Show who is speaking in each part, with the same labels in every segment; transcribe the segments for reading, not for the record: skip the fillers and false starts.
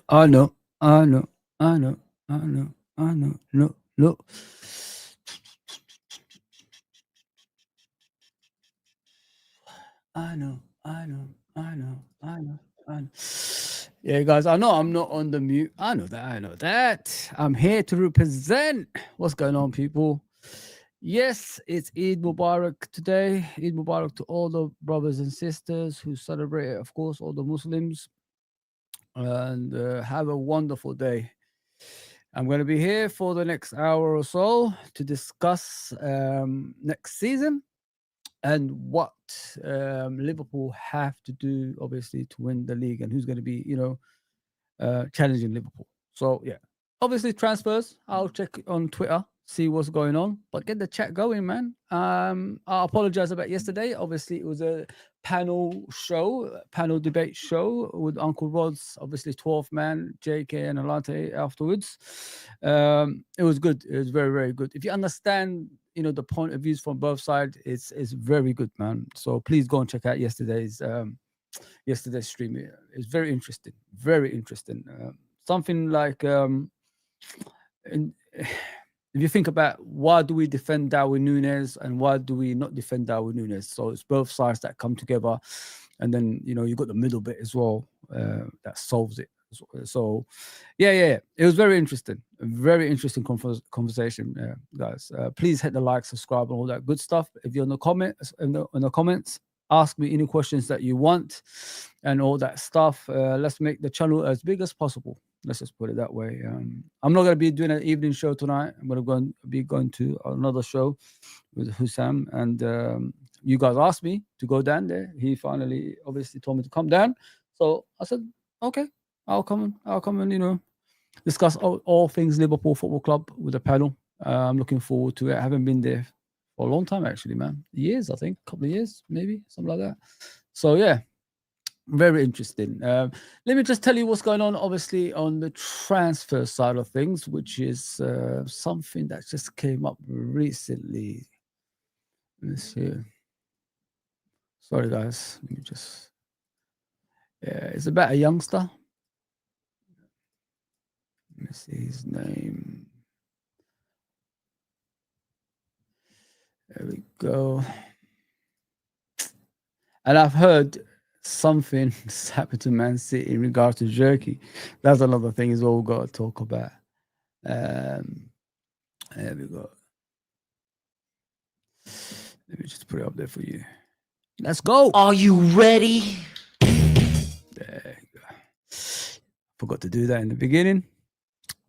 Speaker 1: I know, I know, I know, I know, I know. No, no. I know, I know, I know, I know, I know. Yeah, guys, I know I'm not on the mute. I know that, I know that. I'm here to represent. What's going on, people? Yes, it's Eid Mubarak today. Eid Mubarak to all the brothers and sisters who celebrate it, of course, all the Muslims. And have a wonderful day. I'm going to be here for the next hour or so to discuss next season and what Liverpool have to do, obviously, to win the league and who's going to be, challenging Liverpool. So, yeah, obviously, transfers. I'll check on Twitter, see what's going on, but get the chat going, man. I apologize about yesterday. Obviously, it was a panel debate show with Uncle Rod's, obviously 12th man, JK and Alante afterwards. It was good. It was very, very good. If you understand, the point of views from both sides, it's very good, man. So please go and check out yesterday's stream. It's very interesting. Very interesting. Something like in, if you think about why do we defend Darwin Nunes and why do we not defend Darwin Nunes? So it's both sides that come together, and then you got the middle bit as well that solves it. So, yeah, it was very interesting, a very interesting conversation, guys. Please hit the like, subscribe, and all that good stuff. If you're in the comments, ask me any questions that you want, and all that stuff. Let's make the channel as big as possible. Let's just put it that way. I'm not going to be doing an evening show tonight. I'm going to be going to another show with Hussam, and you guys asked me to go down there. He finally, obviously, told me to come down. So I said, okay, I'll come and discuss all things Liverpool Football Club with a panel. I'm looking forward to it. I haven't been there for a long time, actually, man. Years, I think, a couple of years, maybe something like that. So yeah. Very interesting. Let me just tell you what's going on, obviously, on the transfer side of things, which is something that just came up recently. Let's see. Sorry, guys. Let me just. Yeah, it's about a youngster. Let me see his name. There we go. And I've heard something happened to Man City in regards to Jerky. That's another thing as well we've got to talk about. There we go. Let me just put it up there for you. Let's go.
Speaker 2: Are you ready?
Speaker 1: There you go. Forgot to do that in the beginning,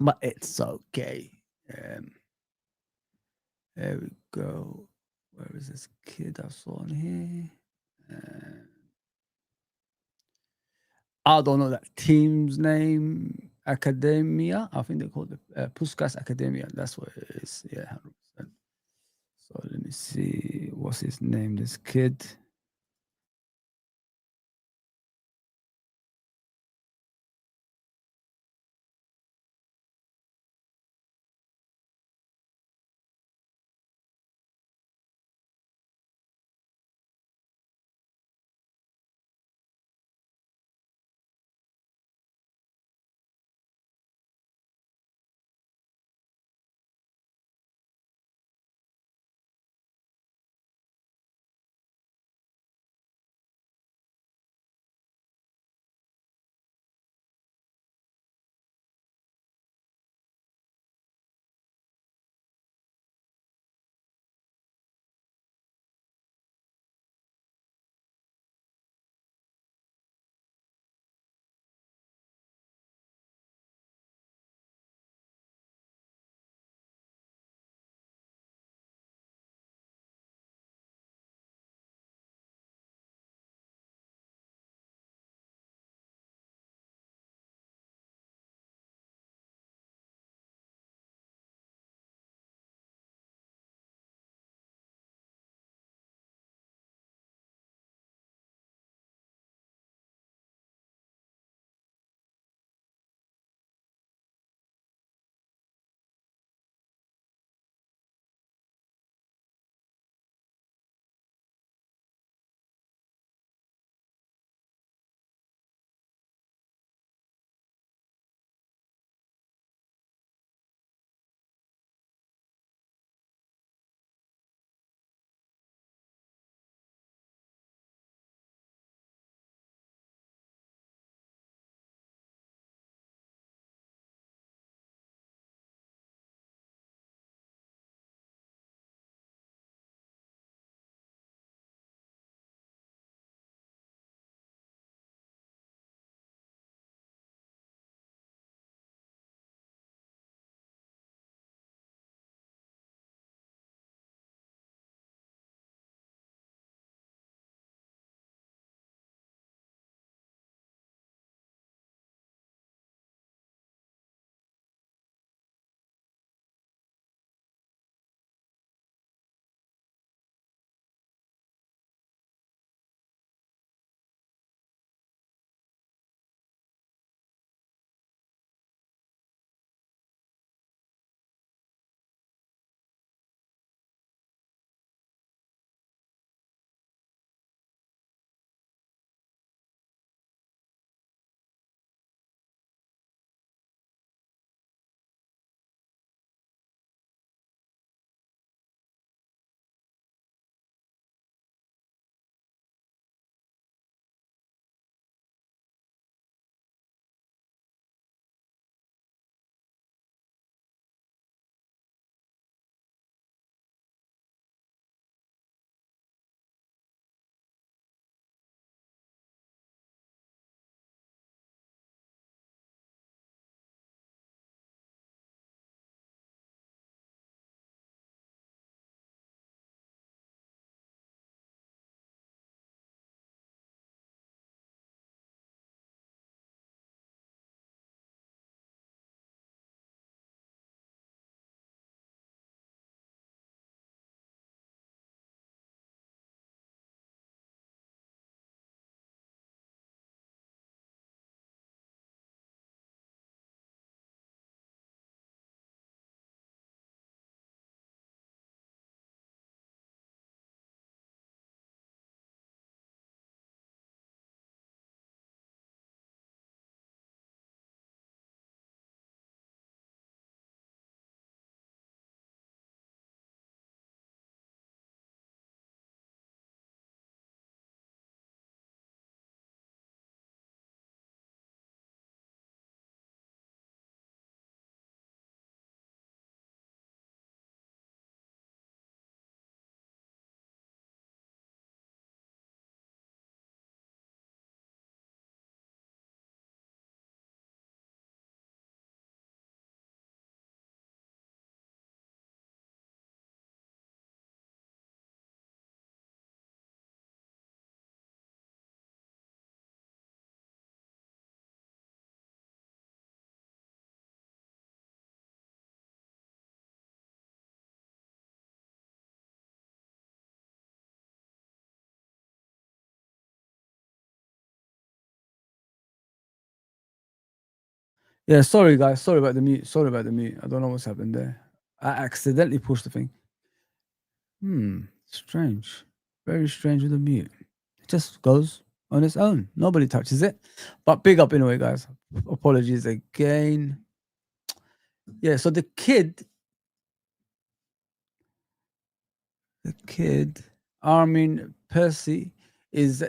Speaker 1: but it's okay. There we go. Where is this kid I saw on here? I don't know that team's name. Academia. I think they call it Puskas Academia. That's what it is. Yeah, 100%. So let me see. What's his name? This kid. Yeah, sorry guys. Sorry about the mute. Sorry about the mute. I don't know what's happened there. I accidentally pushed the thing. Strange. Very strange with the mute. It just goes on its own. Nobody touches it. But big up anyway, guys. Apologies again. Yeah, so the kid, Armin Percy is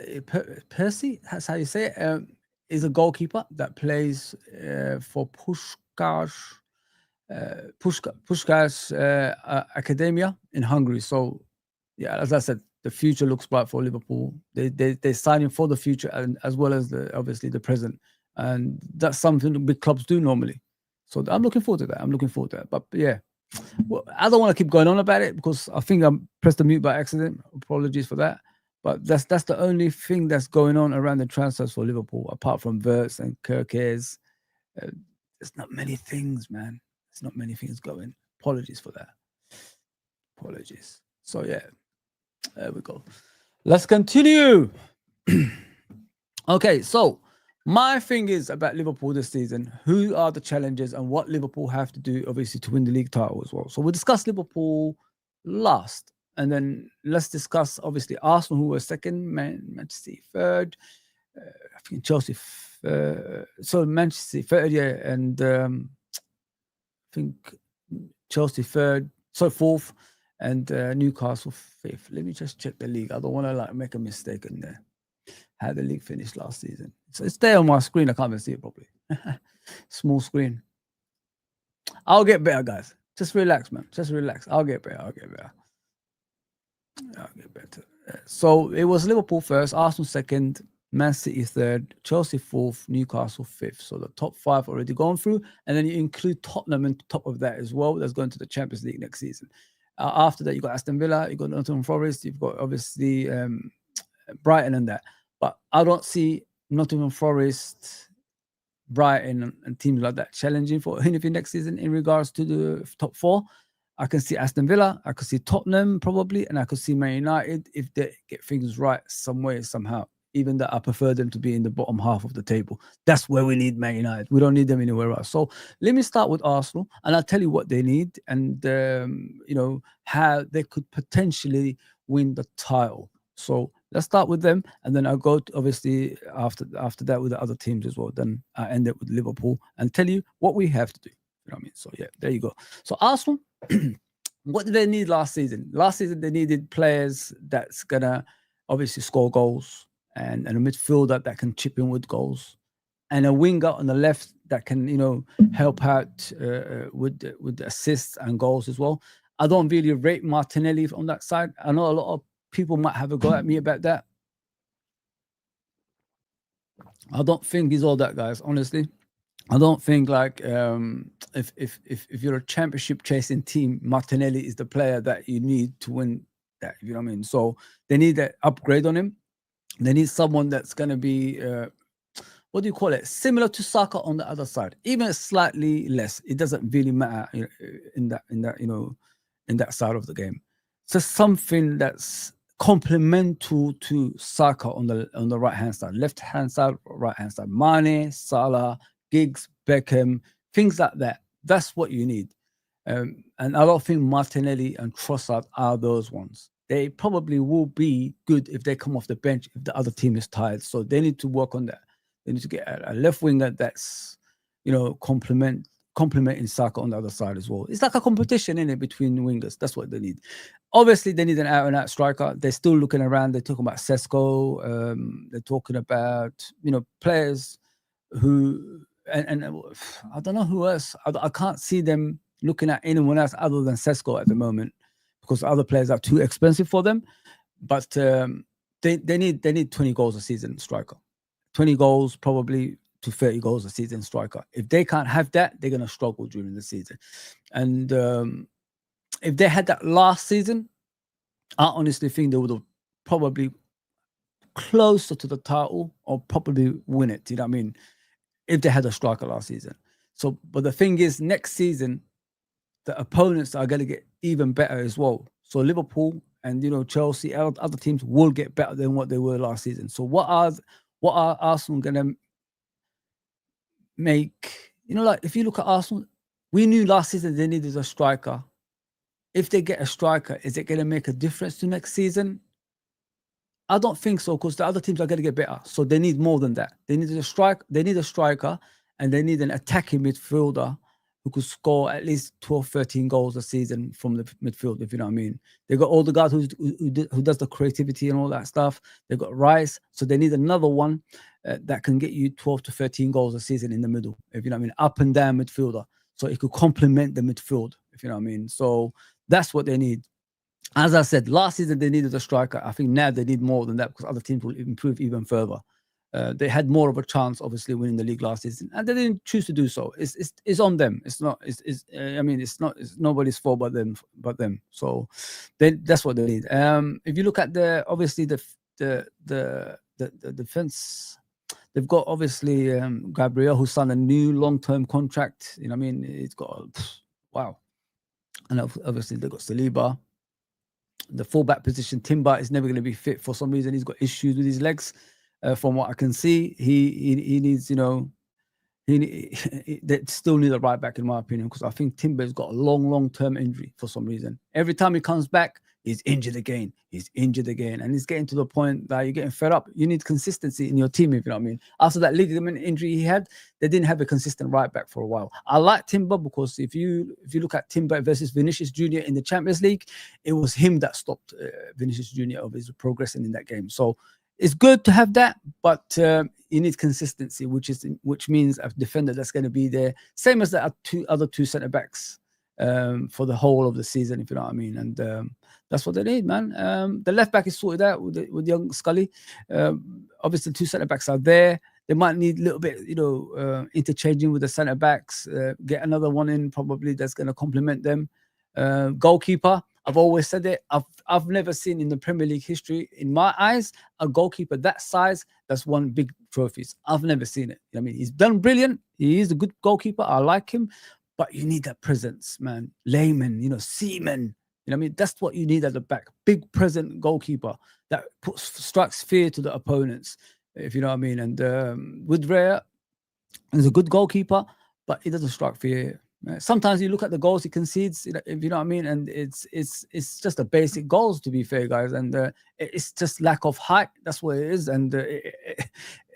Speaker 1: Percy. That's how you say it. Is a goalkeeper that plays for Pushkash Academia in Hungary. So, yeah, as I said, the future looks bright for Liverpool. They're signing for the future and as well as obviously the present, and that's something that big clubs do normally. So I'm looking forward to that. I'm looking forward to that. But yeah, well, I don't want to keep going on about it because I think I pressed the mute by accident. Apologies for that. But that's the only thing that's going on around the transfers for Liverpool, apart from Verts and Kirkes. Uh, there's not many things, man. There's not many things going. Apologies for that. Apologies. So yeah, there we go. Let's continue. Okay, so my thing is about Liverpool this season. Who are the challengers and what Liverpool have to do, obviously, to win the league title as well. So we'll discuss Liverpool last, and then let's discuss obviously Arsenal, who were second, Manchester City third, I think Chelsea. So Manchester City third, yeah, and I think Chelsea third, so fourth, and Newcastle fifth. Let me just check the league. I don't want to like make a mistake in there. How the league finished last season. So it's there on my screen. I can't even see it properly. Small screen. I'll get better, guys. Just relax, man. Just relax. I'll get better. I'll get better. I'll get better. So it was Liverpool first, Arsenal second, Man City third, Chelsea fourth, Newcastle fifth. So the top five already gone through, and then you include Tottenham on top of that as well. That's going to the Champions League next season. After that, you got Aston Villa, you got Nottingham Forest, you've got obviously Brighton and that. But I don't see Nottingham Forest, Brighton, and teams like that challenging for anything next season in regards to the top four. I can see Aston Villa, I could see Tottenham probably, and I could see Man United if they get things right some way, somehow. Even though I prefer them to be in the bottom half of the table. That's where we need Man United. We don't need them anywhere else. So let me start with Arsenal, and I'll tell you what they need and, how they could potentially win the title. So let's start with them, and then I'll go to, obviously after that with the other teams as well. Then I end it with Liverpool and tell you what we have to do. You know what I mean? So yeah, there you go. So Arsenal, what did they need last season? Last season they needed players that's gonna obviously score goals and a midfielder that can chip in with goals and a winger on the left that can help out with the assists and goals as well. I don't really rate Martinelli on that side. I know a lot of people might have a go at me about that. I don't think he's all that, guys. Honestly, I don't think like if you're a championship chasing team, Martinelli is the player that you need to win that. You know what I mean? So they need that upgrade on him. They need someone that's going to be what do you call it? Similar to Saka on the other side, even slightly less. It doesn't really matter in that side of the game. Just something that's complementary to Saka on the right hand side, left hand side, right hand side. Mane, Salah, Giggs, Beckham, things like that. That's what you need. And I don't think Martinelli and Trossard are those ones. They probably will be good if they come off the bench if the other team is tired. So they need to work on that. They need to get a left winger that's, complementing Saka on the other side as well. It's like a competition in it between wingers. That's what they need. Obviously, they need an out-and-out striker. They're still looking around. They're talking about Sesko. They're talking about players who and I don't know who else. I can't see them looking at anyone else other than Sesko at the moment because other players are too expensive for them. But they need 20 goals a season striker. 20 goals, probably to 30 goals a season striker. If they can't have that, they're going to struggle during the season. And if they had that last season, I honestly think they would have probably closer to the title or probably win it. You know what I mean? If they had a striker last season. So, but the thing is, next season, the opponents are going to get even better as well. So Liverpool and Chelsea, other teams will get better than what they were last season. So what are Arsenal going to make like if you look at Arsenal, we knew last season they needed a striker. If they get a striker, is it going to make a difference to next season? I don't think so, because the other teams are going to get better. So they need more than that. They need a striker, and they need an attacking midfielder who could score at least 12, 13 goals a season from the midfield, if you know what I mean. They got all the guys who does the creativity and all that stuff. They've got Rice, so they need another one that can get you 12 to 13 goals a season in the middle, if you know what I mean. Up and down midfielder, so it could complement the midfield, if you know what I mean. So that's what they need. As I said, last season they needed a striker. I think now they need more than that, because other teams will improve even further. They had more of a chance, obviously, winning the league last season, and they didn't choose to do so. It's on them. It's not. I mean, it's nobody's fault but them. So, that's what they need. If you look at the defense, they've got obviously Gabriel, who signed a new long-term contract. You know what I mean? It's got wow, and obviously they've got Saliba. The fullback position, Timber is never going to be fit for some reason. He's got issues with his legs. From what I can see, he needs, they still need a right back, in my opinion, because I think Timber's got a long-term injury for some reason. Every time he comes back, he's injured again. And he's getting to the point that you're getting fed up. You need consistency in your team, if you know what I mean. After that ligament injury he had, they didn't have a consistent right back for a while. I like Timber because if you look at Timber versus Vinicius Jr. in the Champions League, it was him that stopped Vinicius Jr. of his progressing in that game. So it's good to have that, but you need consistency, which means a defender that's going to be there, same as the other two centre backs for the whole of the season, if you know what I mean. And that's what they need, man. The left back is sorted out with young Scully. Obviously, two centre backs are there. They might need a little bit, interchanging with the centre backs. Get another one in probably that's going to complement them. Goalkeeper. I've always said it. I've never seen in the Premier League history, in my eyes, a goalkeeper that size that's won big trophies. I've never seen it. I mean, he's done brilliant. He is a good goalkeeper. I like him, but you need that presence, man. Layman, Seaman. You know what I mean? That's what you need at the back. Big present goalkeeper that strikes fear to the opponents, if you know what I mean. And with Raya, he's a good goalkeeper, but he doesn't strike fear. Sometimes you look at the goals he concedes, if you know what I mean, and it's just the basic goals, to be fair, guys, and it's just lack of height. That's what it is, and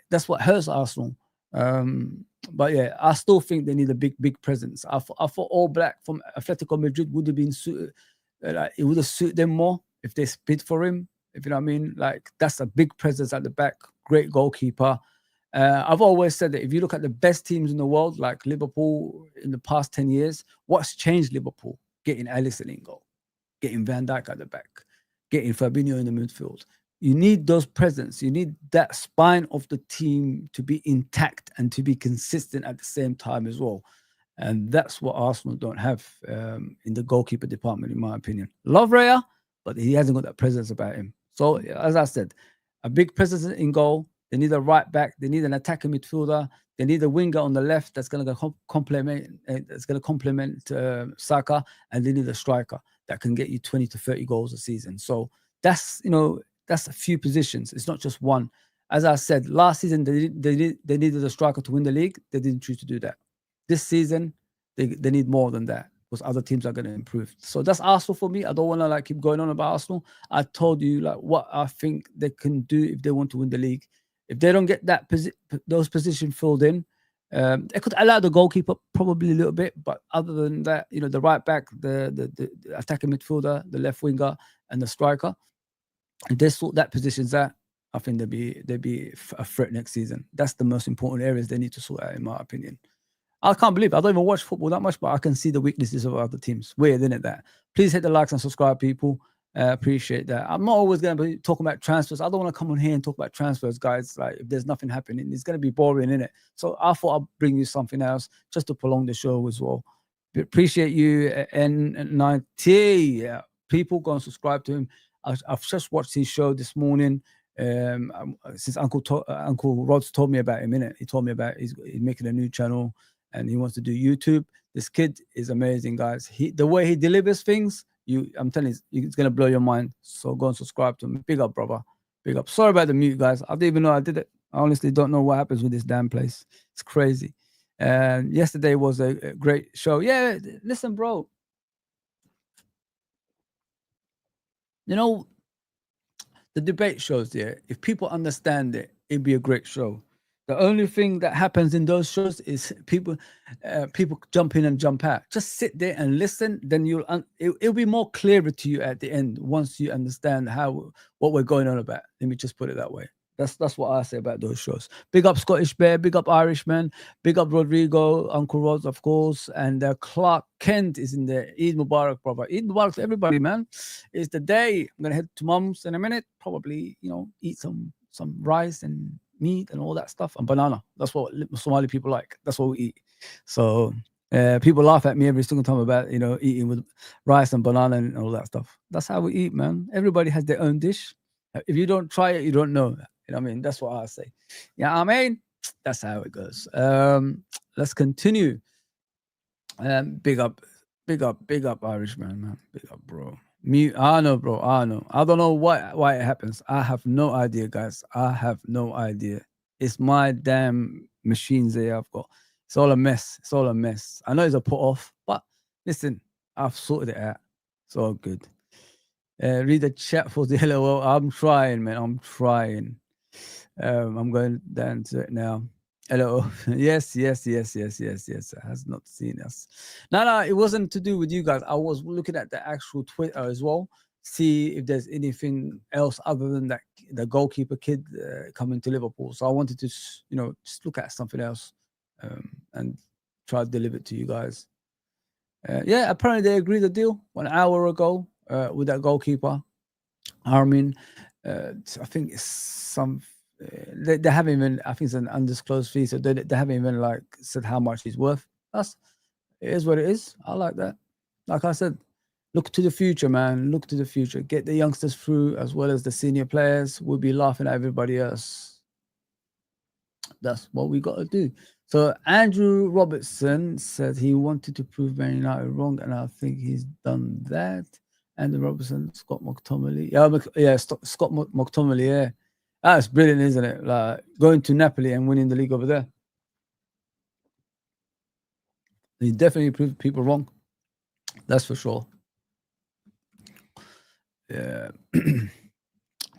Speaker 1: that's what hurts Arsenal. But yeah, I still think they need a big presence. I thought All Black from Atletico Madrid would have been suited. It would have suited them more if they bid for him. If you know what I mean, like that's a big presence at the back. Great goalkeeper. I've always said that if you look at the best teams in the world, like Liverpool in the past 10 years, what's changed Liverpool? Getting Alisson in goal, getting Van Dijk at the back, getting Fabinho in the midfield. You need those presence. You need that spine of the team to be intact and to be consistent at the same time as well. And that's what Arsenal don't have in the goalkeeper department, in my opinion. Love Raya, but he hasn't got that presence about him. So, as I said, a big presence in goal. They need a right back. They need an attacking midfielder. They need a winger on the left that's going to complement Saka, and they need a striker that can get you 20 to 30 goals a season. So that's a few positions. It's not just one. As I said, last season they needed a striker to win the league. They didn't choose to do that. This season they need more than that, because other teams are going to improve. So that's Arsenal for me. I don't want to keep going on about Arsenal. I told you what I think they can do if they want to win the league. If they don't get those positions filled in, they could allow the goalkeeper probably a little bit, but other than that, the right back, the attacking midfielder, the left winger, and the striker, if they sort that positions out, I think they'd be a threat next season. That's the most important areas they need to sort out, in my opinion. I can't believe I don't even watch football that much, but I can see the weaknesses of other teams. Weird, isn't it? That. Please hit the likes and subscribe, people. Appreciate that. I'm not always going to be talking about transfers. I don't want to come on here and talk about transfers, guys. Like, if there's nothing happening, it's going to be boring, innit? So I thought I'd bring you something else just to prolong the show as well. Appreciate you, N90. Yeah, people go and subscribe to him. I've just watched his show this morning. Since Uncle Rod's told me about him, innit? He told me about he's making a new channel and he wants to do YouTube. This kid is amazing, guys. The way he delivers things, I'm telling you, it's gonna blow your mind. So go and subscribe to him. Big up, brother. Big up. Sorry about the mute, guys. I didn't even know I did it. I honestly don't know what happens with this damn place. It's crazy. And yesterday was a great show. Yeah, listen, bro. You know, the debate shows, yeah, if people understand it, it'd be a great show. The only thing that happens in those shows is people jump in and jump out. Just sit there and listen, then it'll be more clearer to you at the end once you understand what we're going on about. Let me just put it that way. That's what I say about those shows. Big up Scottish Bear, big up Irishman, big up Rodrigo, Uncle Rods, of course, and Clark Kent is in there. Eid Mubarak, brother. Eid Mubarak to everybody, man. It's the day. I'm gonna head to mum's in a minute. Probably, eat some rice and meat and all that stuff and banana. That's what Somali people like. That's what we eat. So people laugh at me every single time about eating with rice and banana and all that stuff. That's how we eat, man. Everybody has their own dish. If you don't try it, you don't know. You know what I mean? That's what I say. Yeah, I mean, that's how it goes. Let's continue. Big up, Irishman, man. Big up, bro. Me, I know, bro. I know. I don't know why it happens. I have no idea, guys. I have no idea. It's my damn machines there I've got. It's all a mess. It's all a mess. I know it's a put off, but listen, I've sorted it out. It's all good. Read the chat for the LOL. I'm trying, man. I'm trying. I'm going down to it now. Hello. Yes. I has not seen us. No, it wasn't to do with you guys. I was looking at the actual Twitter as well, see if there's anything else other than that the goalkeeper kid coming to Liverpool. So I wanted to, just look at something else and try to deliver it to you guys. Yeah, apparently they agreed the deal 1 hour ago with that goalkeeper. Armin, I think it's some. They haven't even. I think it's an undisclosed fee, so they haven't even said how much he's worth. It is what it is. I like that. Like I said, look to the future, man. Look to the future. Get the youngsters through as well as the senior players. We'll be laughing at everybody else. That's what we got to do. So Andrew Robertson said he wanted to prove Man United wrong, and I think he's done that. Andrew Robertson, Scott McTominay. Yeah, Scott McTominay, yeah. That's brilliant, isn't it? Like going to Napoli and winning the league over there. He definitely proved people wrong. That's for sure. Yeah.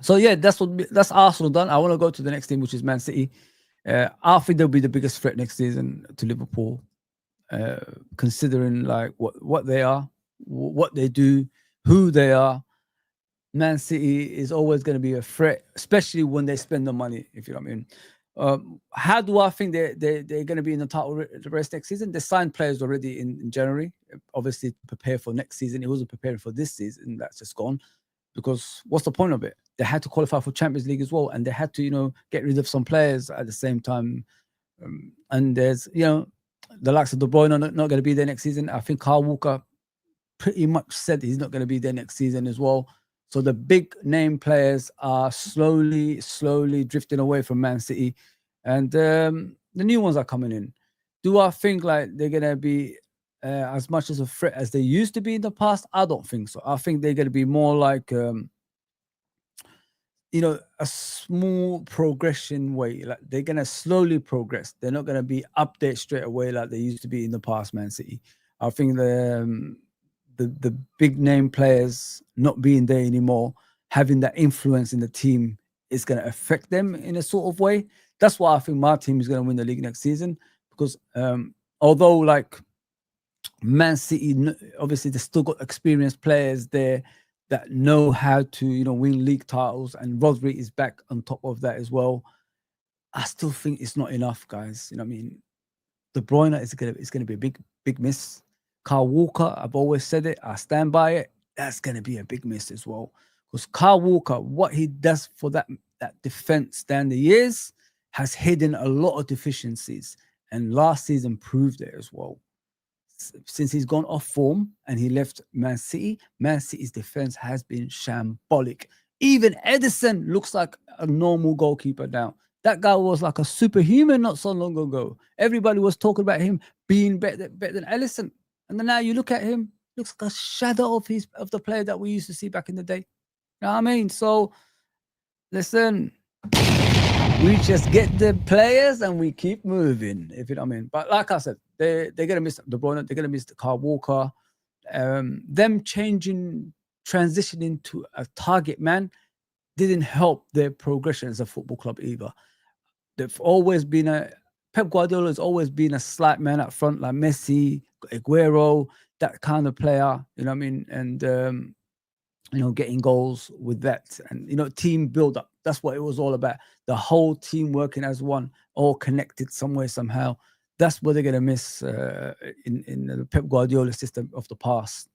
Speaker 1: So yeah, that's Arsenal done. I want to go to the next team, which is Man City. I think they'll be the biggest threat next season to Liverpool, considering what they are, what they do, who they are. Man City is always going to be a threat, especially when they spend the money, if you know what I mean. How do I think they're going to be in the title race next season? They signed players already in January, obviously to prepare for next season. It wasn't preparing for this season. That's just gone. Because what's the point of it? They had to qualify for Champions League as well, and they had to, get rid of some players at the same time. And there's, the likes of De Bruyne not going to be there next season. I think Kyle Walker pretty much said he's not going to be there next season as well. So the big name players are slowly drifting away from Man City, and the new ones are coming in. Do I think they're going to be as much as a threat as they used to be in the past? I don't think so. I think they're going to be more like, a small progression way. Like they're going to slowly progress. They're not going to be up there straight away like they used to be in the past, Man City. I think the big name players not being there anymore, having that influence in the team is going to affect them in a sort of way. That's why I think my team is going to win the league next season, because although Man City, obviously they still got experienced players there that know how to win league titles, and Rodri is back on top of that as well. I still think it's not enough, guys. You know what I mean? De Bruyne is gonna be a big miss. Kyle Walker, I've always said it. I stand by it. That's gonna be a big miss as well. Because Kyle Walker, what he does for that defense down the years has hidden a lot of deficiencies, and last season proved it as well. Since he's gone off form and he left Man City's defense has been shambolic. Even Edison looks like a normal goalkeeper now. That guy was like a superhuman not so long ago. Everybody was talking about him being better than Ellison. And then now you look at him, looks like a shadow of the player that we used to see back in the day. You know what I mean? So, listen, We just get the players and we keep moving, if you know what I mean. But like I said, they're gonna miss De Bruyne, they're gonna miss Carl Walker. Them transitioning to a target man didn't help their progression as a football club either. They've always been Pep Guardiola has always been a slight man up front, like Messi, Aguero, that kind of player. You know what I mean? And getting goals with that, and team build up. That's what it was all about. The whole team working as one, all connected somewhere somehow. That's what they're gonna miss in the Pep Guardiola system of the past.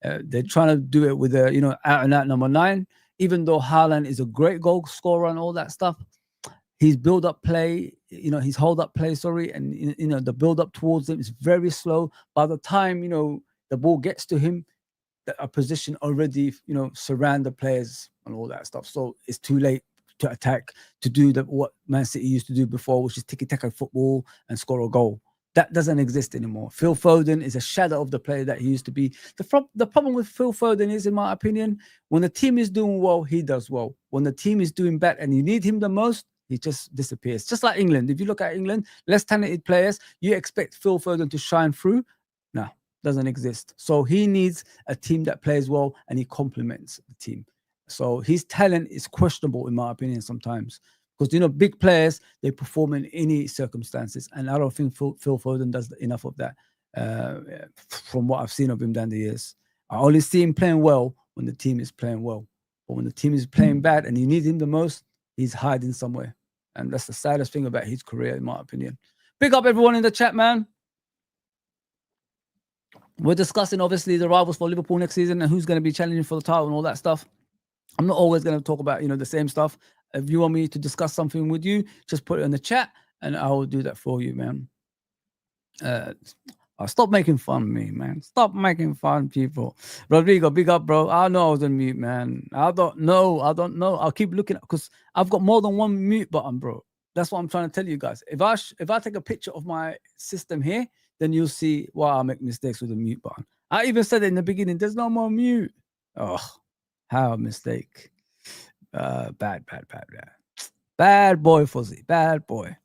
Speaker 1: They're trying to do it with a out and out number 9. Even though Haaland is a great goal scorer and all that stuff, his build up play, his hold up play, sorry, and the build up towards him is very slow. By the time the ball gets to him, a position already, surround the players and all that stuff. So it's too late to attack, to do what Man City used to do before, which is tiki-taka football and score a goal. That doesn't exist anymore. Phil Foden is a shadow of the player that he used to be. The problem with Phil Foden is, in my opinion, when the team is doing well, he does well. When the team is doing bad and you need him the most, he just disappears. Just like England. If you look at England, less talented players, you expect Phil Foden to shine through. No, doesn't exist. So he needs a team that plays well and he complements the team. So his talent is questionable, in my opinion, sometimes. Because, big players, they perform in any circumstances. And I don't think Phil Foden does enough of that from what I've seen of him down the years. I only see him playing well when the team is playing well. But when the team is playing bad and you need him the most, he's hiding somewhere. And that's the saddest thing about his career, in my opinion. Big up everyone in the chat, man. We're discussing, obviously, the rivals for Liverpool next season and who's going to be challenging for the title and all that stuff. I'm not always going to talk about, the same stuff. If you want me to discuss something with you, just put it in the chat and I will do that for you, man. Stop making fun of me, man. Stop making fun, people. Rodrigo, big up, bro. I know I was on mute, man. I don't know. I'll keep looking because I've got more than one mute button, bro. That's what I'm trying to tell you guys. If I take a picture of my system here, then you'll see why I make mistakes with the mute button. I even said it in the beginning, there's no more mute. Oh, how a mistake. Bad. Bad boy, Fuzzy. Bad boy.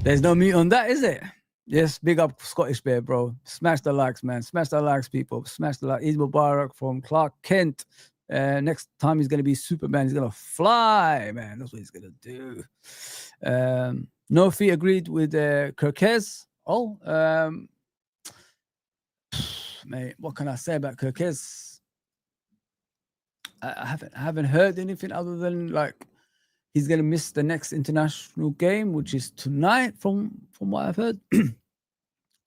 Speaker 1: There's no mute on that, is it? Yes, big up Scottish Bear, bro. Smash the likes, man. Smash the likes, people. Smash the likes. Eid Mubarak from Clark Kent. Next time he's going to be Superman. He's going to fly, man. That's what he's going to do. No Fee agreed with Kirkez. Mate, what can I say about Kirkez? I haven't heard anything other than like he's gonna miss the next international game, which is tonight, from what I've heard.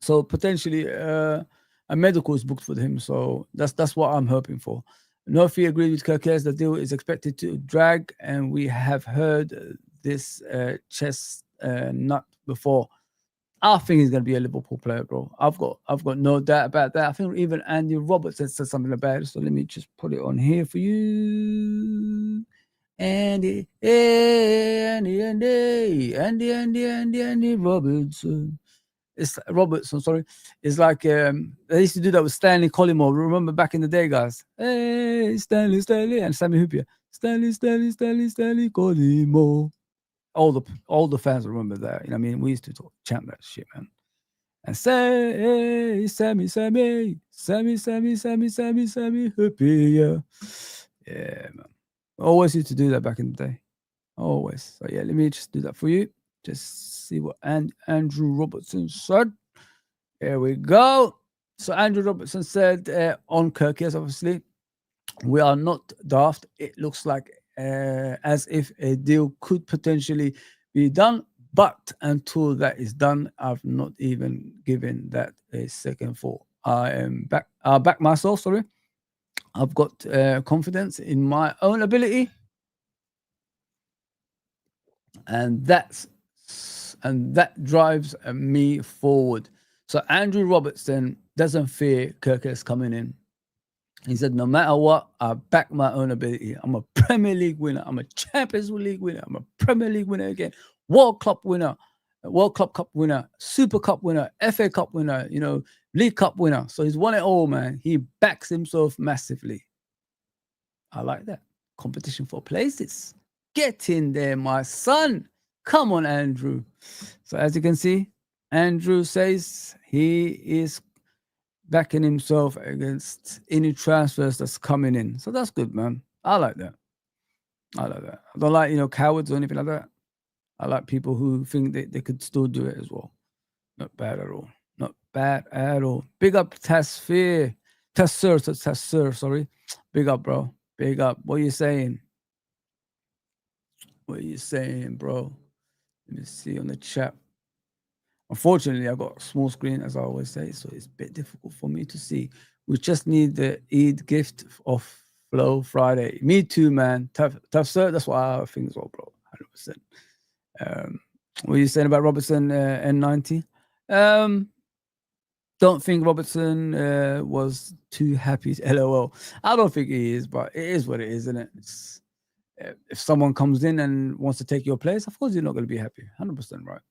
Speaker 1: So potentially a medical is booked for him. So that's what I'm hoping for. Nofi agreed with Kirkez. The deal is expected to drag, and we have heard this chest nut before. I think he's going to be a Liverpool player, bro. I've got no doubt about that. I think even Andy Robertson said something about it. So let me just put it on here for you. Andy Robertson. It's Robertson, sorry. It's like they used to do that with Stanley Collymore. Remember back in the day, guys? Hey, Stanley, and Sammy Hoopier. Stanley Collymore. All the fans remember that. You know what I mean? We used to chant that shit, man. And say, hey, Sammy, Hoopier. Yeah, man. Always used to do that back in the day. Always. So yeah, let me just do that for you. Just see what Andrew Robertson said. There we go. So Andrew Robertson said on Kirkes, obviously, we are not daft. It looks like as if a deal could potentially be done, but until that is done, I've not even given that a second thought. I'll back myself, sorry. I've got confidence in my own ability, and that drives me forward. So Andrew Robertson doesn't fear Kirkes coming in. He said, no matter what, I back my own ability. I'm a Premier League winner. I'm a Champions League winner. I'm a Premier League winner again. World Club winner. World Club Cup winner. Super Cup winner. FA Cup winner. League Cup winner. So he's won it all, man. He backs himself massively. I like that. Competition for places. Get in there, my son. Come on, Andrew. So as you can see, Andrew says he is backing himself against any transfers that's coming in. So that's good, man. I like that. I like that. I don't like, cowards or anything like that. I like people who think they could still do it as well. Not bad at all. Not bad at all. Big up Tasfir. Tassir, sorry. Big up, bro. Big up. What are you saying? What are you saying, bro? Let me see on the chat. Unfortunately, I've got a small screen, as I always say, so it's a bit difficult for me to see. We just need the Eid gift of Flow Friday. Me too, man. Tough, sir. That's what I think as well, bro. 100%. What are you saying about Robertson N90? Don't think Robertson was too happy. LOL. I don't think he is, but it is what it is, isn't it? If someone comes in and wants to take your place, of course you're not going to be happy. 100% right.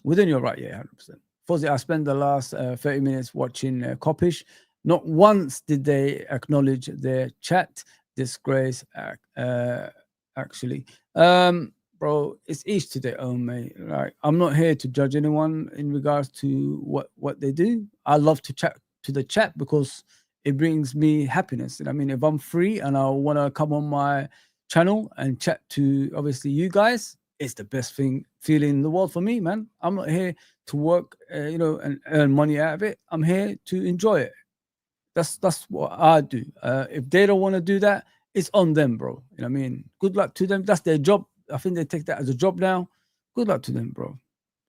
Speaker 1: Within your right, yeah, 100%. Fozzie, I spent the last 30 minutes watching Coppish. Not once did they acknowledge their chat disgrace, actually. Bro, it's each to their own, mate. Like, I'm not here to judge anyone in regards to what they do. I love to chat to the chat because it brings me happiness. And I mean, if I'm free and I want to come on my channel and chat to, obviously, you guys, it's the best feeling in the world for me, man. I'm not here to work, and earn money out of it. I'm here to enjoy it. That's what I do. If they don't want to do that, it's on them, bro. You know what I mean? Good luck to them. That's their job. I think they take that as a job now. Good luck to them, bro.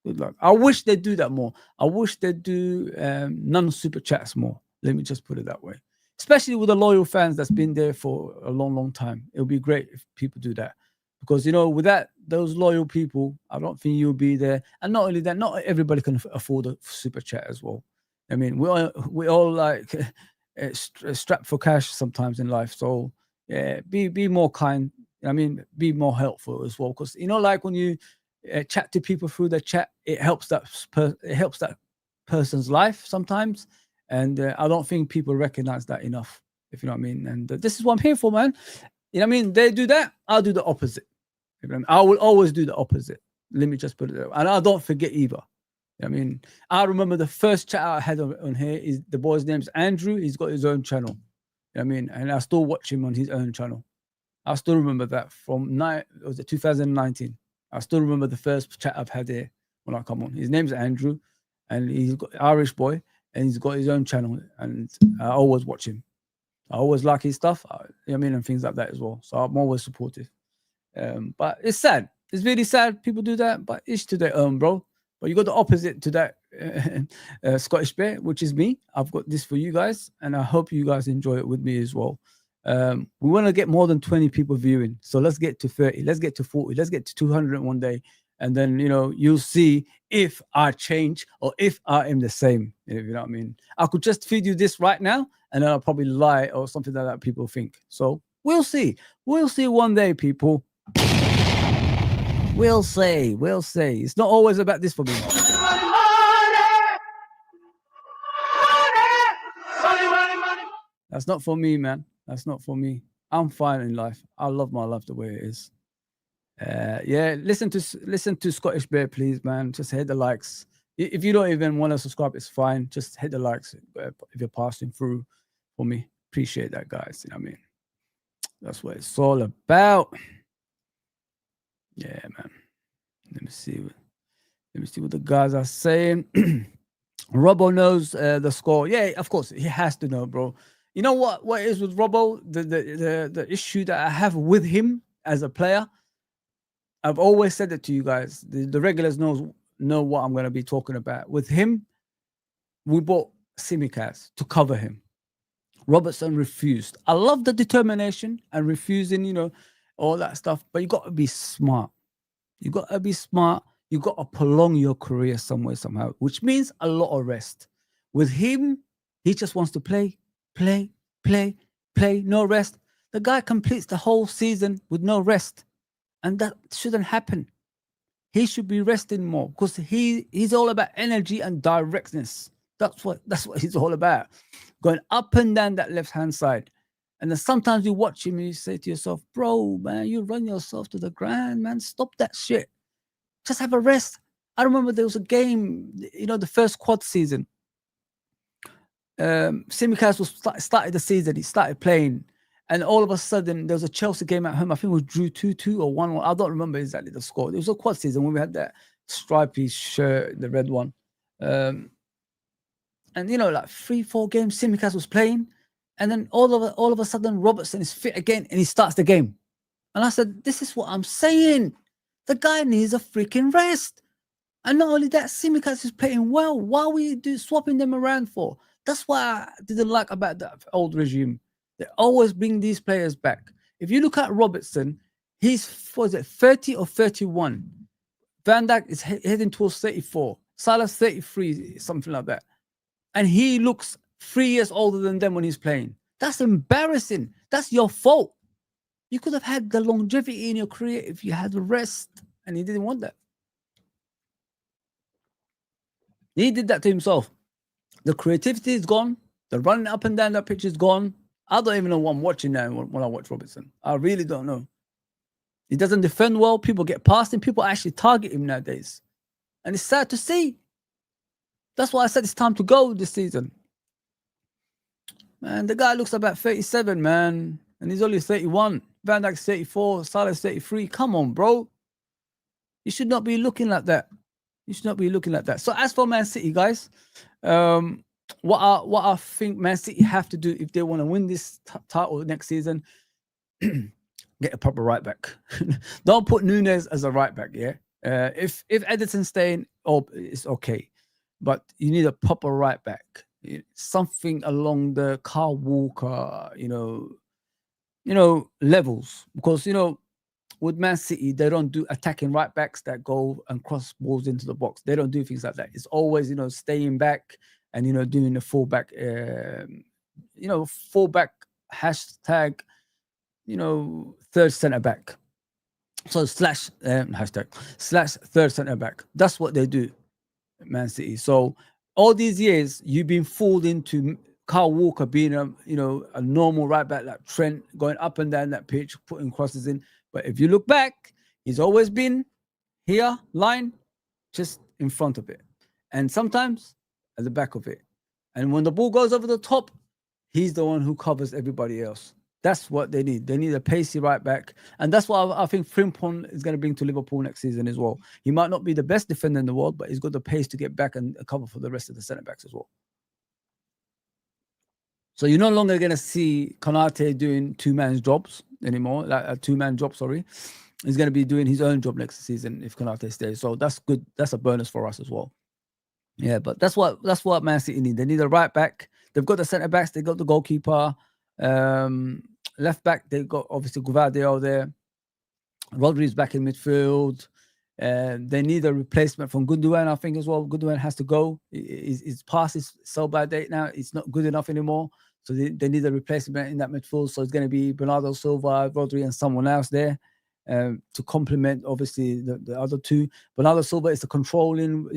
Speaker 1: Good luck. I wish they'd do that more. I wish they'd do non-super chats more. Let me just put it that way. Especially with the loyal fans that's been there for a long, long time. It would be great if people do that. Because, with those loyal people, I don't think you'll be there. And not only that, not everybody can afford a super chat as well. I mean, we all like strapped for cash sometimes in life. So, yeah, be more kind. I mean, be more helpful as well. Because, like when you chat to people through the chat, it helps that person's life sometimes. And I don't think people recognize that enough, if you know what I mean. And this is what I'm here for, man. You know what I mean? They do that, I'll do the opposite. You know what I mean? I will always do the opposite. Let me just put it there. And I don't forget either. You know what I mean? I remember the first chat I had on here is the boy's name's Andrew. He's got his own channel. You know what I mean? And I still watch him on his own channel. I still remember that from 2019. I still remember the first chat I've had here when I come on. His name's Andrew, and he's got Irish boy, and he's got his own channel, and I always watch him. I always like his stuff, you know what I mean, and things like that as well. So I'm always supportive. But it's sad. It's really sad people do that, but it's to their own, bro. But you got the opposite to that Scottish Bear, which is me. I've got this for you guys, and I hope you guys enjoy it with me as well. We want to get more than 20 people viewing. So let's get to 30. Let's get to 40. Let's get to 200 one day. And then, you'll see if I change or if I am the same. You know what I mean? I could just feed you this right now, and then I'll probably lie or something like that people think. So we'll see. We'll see one day, people. We'll say. We'll say. It's not always about this for me. That's not for me, man. That's not for me. I'm fine in life. I love my life the way it is. Yeah, listen to Scottish Bear, please, man. Just hit the likes. If you don't even want to subscribe, it's fine. Just hit the likes if you're passing through for me. Appreciate that, guys. You know what I mean? That's what it's all about. Yeah, man. Let me see what the guys are saying. Robbo knows the score. Yeah, of course he has to know, bro. You know what is with Robbo? The issue that I have with him as a player. I've always said it to you guys. The regulars know what I'm going to be talking about. With him, we bought Simicast to cover him. Robertson refused. I love the determination and refusing, all that stuff. But you got to be smart. You got to be smart. You got to prolong your career somewhere, somehow, which means a lot of rest. With him, he just wants to play, no rest. The guy completes the whole season with no rest. And that shouldn't happen. He should be resting more because he's all about energy and directness. That's what he's all about. Going up and down that left-hand side. And then sometimes you watch him and you say to yourself, bro, man, you run yourself to the ground, man. Stop that shit. Just have a rest. I remember there was a game, the first quad season. Newcastle started the season. He started playing. And all of a sudden, there was a Chelsea game at home. I think it was drew 2-2 or 1-1. I don't remember exactly the score. It was a quad season when we had that stripy shirt, the red one. And, like 3-4 games, Simicast was playing. And then all of a sudden, Robertson is fit again and he starts the game. And I said, this is what I'm saying. The guy needs a freaking rest. And not only that, Simicast is playing well. Why are we swapping them around for? That's what I didn't like about that old regime. They always bring these players back. If you look at Robertson, he's 30 or 31. Van Dijk is heading towards 34. Salah's 33, something like that. And he looks 3 years older than them when he's playing. That's embarrassing. That's your fault. You could have had the longevity in your career if you had the rest, and he didn't want that. He did that to himself. The creativity is gone. The running up and down that pitch is gone. I don't even know what I'm watching now when I watch Robertson. I really don't know. He doesn't defend well. People get past him. People actually target him nowadays. And it's sad to see. That's why I said it's time to go this season. Man, the guy looks about 37, man. And he's only 31. Van Dijk's 34. Salah's 33. Come on, bro. You should not be looking like that. You should not be looking like that. So as for Man City, guys, what I think Man City have to do if they want to win this title next season, get a proper right back. Don't put Nunes as a right back. Yeah, if Ederson's staying, it's okay, but you need a proper right back. Something along the Kyle Walker, levels, because with Man City, they don't do attacking right backs that go and cross balls into the box. They don't do things like that. It's always, staying back and, doing the fullback, fullback hashtag, third centre back. So // third centre back. That's what they do, Man City. So all these years, you've been fooled into Kyle Walker being a normal right back like Trent, going up and down that pitch, putting crosses in. But if you look back, he's always been here, line, just in front of it. And sometimes at the back of it. And when the ball goes over the top, he's the one who covers everybody else. That's what they need. They need a pacey right back. And that's what I think Frimpong is going to bring to Liverpool next season as well. He might not be the best defender in the world, but he's got the pace to get back and cover for the rest of the centre-backs as well. So you're no longer going to see Konate doing two-man jobs anymore, like a two-man job, sorry. He's going to be doing his own job next season if Konate stays. So that's good. That's a bonus for us as well. Yeah, but that's what Man City need. They need a right back. They've got the centre-backs. They've got the goalkeeper. Left back, they've got obviously Gvardiol there. Rodri's back in midfield. They need a replacement from Gundogan, I think, as well. Gundogan has to go. His pass is so bad date now. It's not good enough anymore. So they need a replacement in that midfield. So it's going to be Bernardo Silva, Rodri, and someone else there to complement, obviously, the other two. Bernardo Silva is the controlling,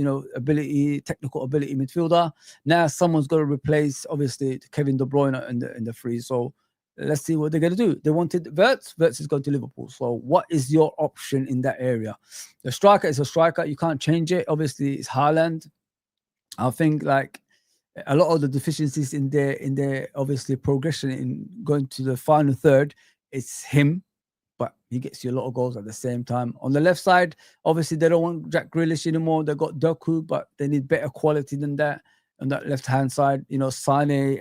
Speaker 1: technical ability midfielder. Now someone's got to replace, obviously, Kevin De Bruyne in the free. So let's see what they're going to do. They wanted Wirtz. Wirtz is going to Liverpool. So what is your option in that area? The striker is a striker. You can't change it. Obviously, it's Haaland. I think like a lot of the deficiencies in their obviously progression in going to the final third, it's him. But he gets you a lot of goals at the same time. On the left side, obviously, they don't want Jack Grealish anymore. They've got Doku, but they need better quality than that. On that left-hand side, Sane,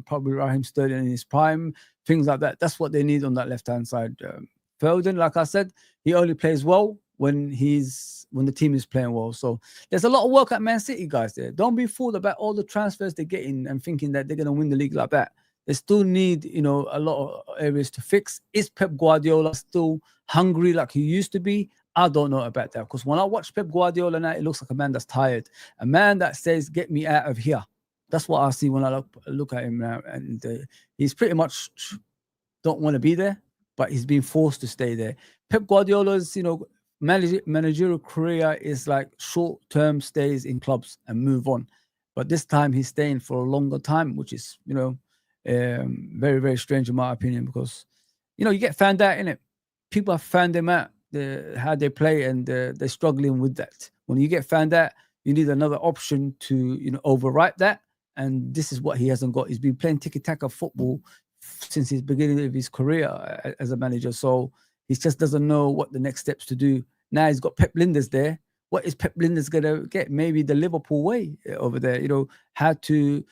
Speaker 1: probably Raheem Sterling in his prime, things like that. That's what they need on that left-hand side. Foden, like I said, he only plays well when the team is playing well. So there's a lot of work at Man City, guys. There, don't be fooled about all the transfers they're getting and thinking that they're going to win the league like that. They still need, a lot of areas to fix. Is Pep Guardiola still hungry like he used to be? I don't know about that, because when I watch Pep Guardiola now, it looks like a man that's tired. A man that says, get me out of here. That's what I see when I look at him now. And he's pretty much don't want to be there, but he's being forced to stay there. Pep Guardiola's, managerial career is like short-term stays in clubs and move on. But this time he's staying for a longer time, which is, Very, very strange in my opinion, because you get found out in it. People have found them out, how they play, and they're struggling with that. When you get found out, you need another option to overwrite that, and this is what he hasn't got. He's been playing tiki-taka football since his beginning of his career as a manager, so he just doesn't know what the next steps to do. Now he's got Pep Linders there. What is Pep Linders gonna get? Maybe the Liverpool way over there. How to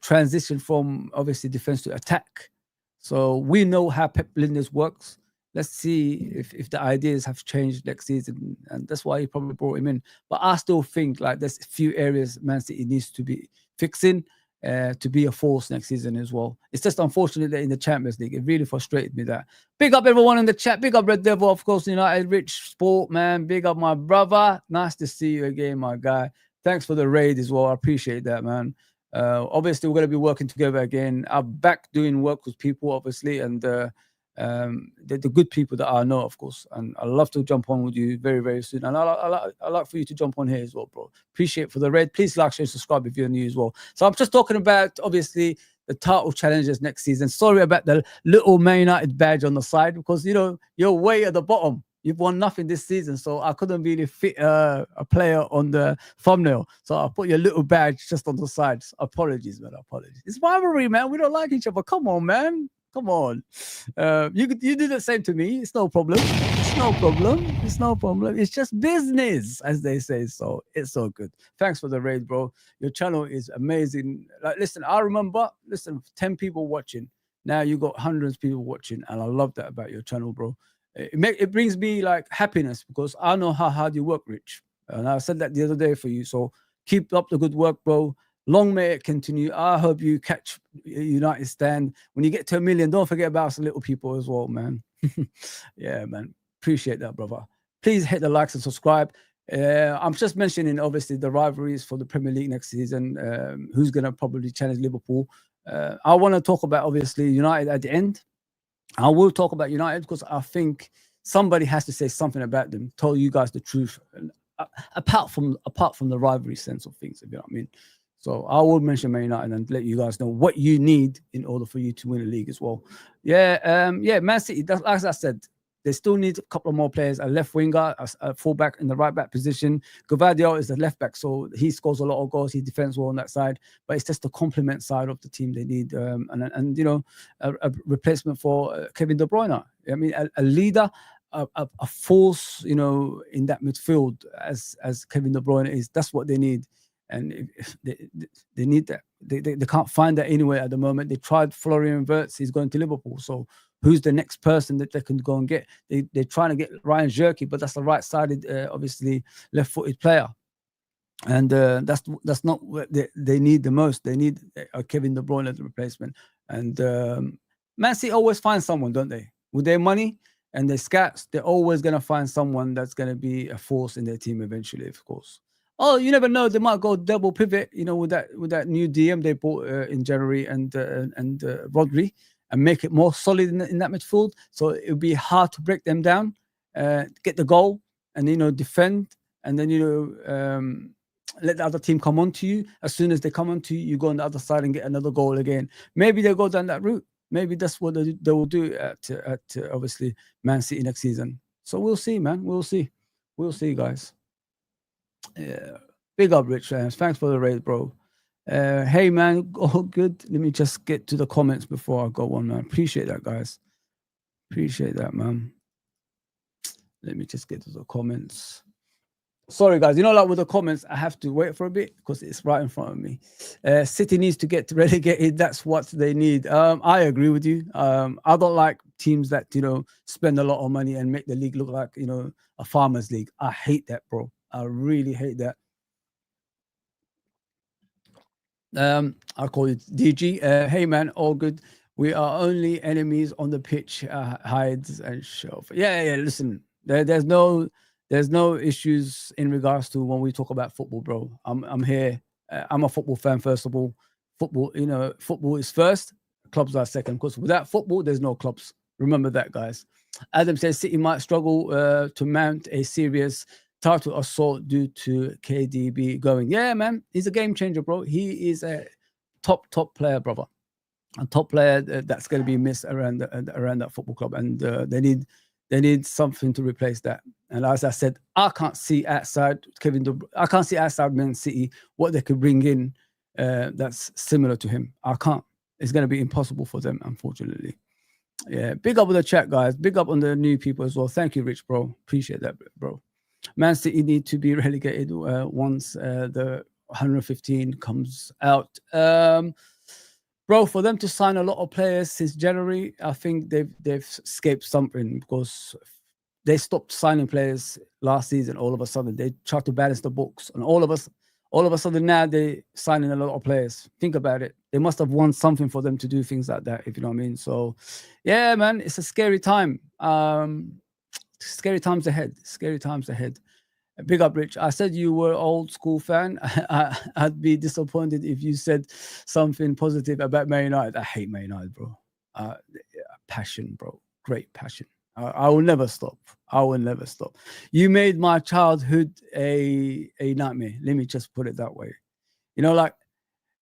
Speaker 1: transition from obviously defense to attack. So we know how Pep Linders works. Let's see if the ideas have changed next season, and that's why he probably brought him in. But I still think like there's a few areas Man City needs to be fixing to be a force next season as well. It's just unfortunate that in the Champions League, it really frustrated me that. Big up everyone in the chat. Big up Red Devil, of course, United, Rich Sport, man. Big up my brother. Nice to see you again, my guy. Thanks for the raid as well. I appreciate that, man. Obviously, we're going to be working together again. I'm back doing work with people, obviously, and the good people that I know, of course. And I'd love to jump on with you very, very soon. And I like for you to jump on here as well, bro. Appreciate for the raid. Please like, share, subscribe if you're new as well. So I'm just talking about, obviously, the title challenges next season. Sorry about the little Man United badge on the side, because, you're way at the bottom. You've won nothing this season, so I couldn't really fit a player on the thumbnail. So I put your little badge just on the side. Apologies, man. Apologies. It's rivalry, man. We don't like each other. Come on, man. Come on. You do the same to me. It's no problem. It's no problem. It's no problem. It's just business, as they say. So it's so good. Thanks for the raid, bro. Your channel is amazing. Like, listen, I remember, 10 people watching. Now you got hundreds of people watching, and I love that about your channel, bro. It brings me like happiness, because I know how hard you work, Rich. And I said that the other day for you. So keep up the good work, bro. Long may it continue. I hope you catch United stand. When you get to 1 million, don't forget about us little people as well, man. Yeah, man. Appreciate that, brother. Please hit the likes and subscribe. I'm just mentioning, obviously, the rivalries for the Premier League next season. Who's going to probably challenge Liverpool? I want to talk about, obviously, United at the end. I will talk about United because I think somebody has to say something about them, tell you guys the truth, apart from the rivalry sense of things, if you know what I mean. So I will mention Man United and let you guys know what you need in order for you to win a league as well. Yeah, Man City, as I said, they still need a couple of more players, a left winger, a fullback in the right back position. Gvardiol is the left back, so he scores a lot of goals. He defends well on that side, but it's just the complement side of the team they need, and a replacement for Kevin De Bruyne. I mean, a leader, a force, in that midfield as Kevin De Bruyne is. That's what they need, and if they need that. They can't find that anywhere at the moment. They tried Florian Wirtz. He's going to Liverpool, so. Who's the next person that they can go and get? They're trying to get Ryan Jerky, but that's a right-sided, obviously left-footed player, and that's not what they need the most. They need a Kevin De Bruyne as a replacement. And Man City always find someone, don't they? With their money and their scouts, they're always going to find someone that's going to be a force in their team eventually, of course. Oh, you never know. They might go double pivot, with that new DM they bought in January and Rodri, and make it more solid in that midfield. So it would be hard to break them down, get the goal, and defend, and then let the other team come on to you. As soon as they come on to you, you go on the other side and get another goal again. Maybe they'll go down that route. Maybe that's what they will do at obviously Man City next season. So we'll see, man. We'll see, guys. Yeah, big up, Rich fans. Thanks for the raid, bro. Hey, man, all good. Let me just get to the comments before I go on, man. Appreciate that, guys. Appreciate that, man. Let me just get to the comments. Sorry, guys. Like with the comments, I have to wait for a bit because it's right in front of me. City needs to get relegated. That's what they need. I agree with you. I don't like teams that, spend a lot of money and make the league look like, a farmer's league. I hate that, bro. I really hate that. I'll call it DG. Hey, man, all good. We are only enemies on the pitch, hides and show. Yeah. Listen, there's no issues in regards to when we talk about football, bro. I'm here. I'm a football fan, first of all. Football, football is first. Clubs are second. Because without football, there's no clubs. Remember that, guys. Adam says City might struggle to mount a serious title assault due to KDB going. Yeah, man, he's a game changer, bro. He is a top player, brother. a top player that's going to be missed around that football club, and they need something to replace that. And as I said, I can't see outside I can't see outside Man City what they could bring in that's similar to him. I can't. It's going to be impossible for them, unfortunately. Yeah, big up on the chat, guys. Big up on the new people as well. Thank you, Rich, bro. Appreciate that, bro. Man City need to be relegated once the 115 comes out. Bro, for them to sign a lot of players since January, I think they've escaped something, because they stopped signing players last season. All of a sudden, they tried to balance the books, and all of a sudden now they signing a lot of players. Think about it. They must have won something for them to do things like that, if you know what I mean. So, yeah, man, it's a scary time. Scary times ahead. Scary times ahead. Big up, Rich. I said you were old school fan. I'd be disappointed if you said something positive about Man United. I hate Man United, bro. Passion, bro. Great passion. I will never stop. I will never stop. You made my childhood a nightmare. Let me just put it that way. You know, like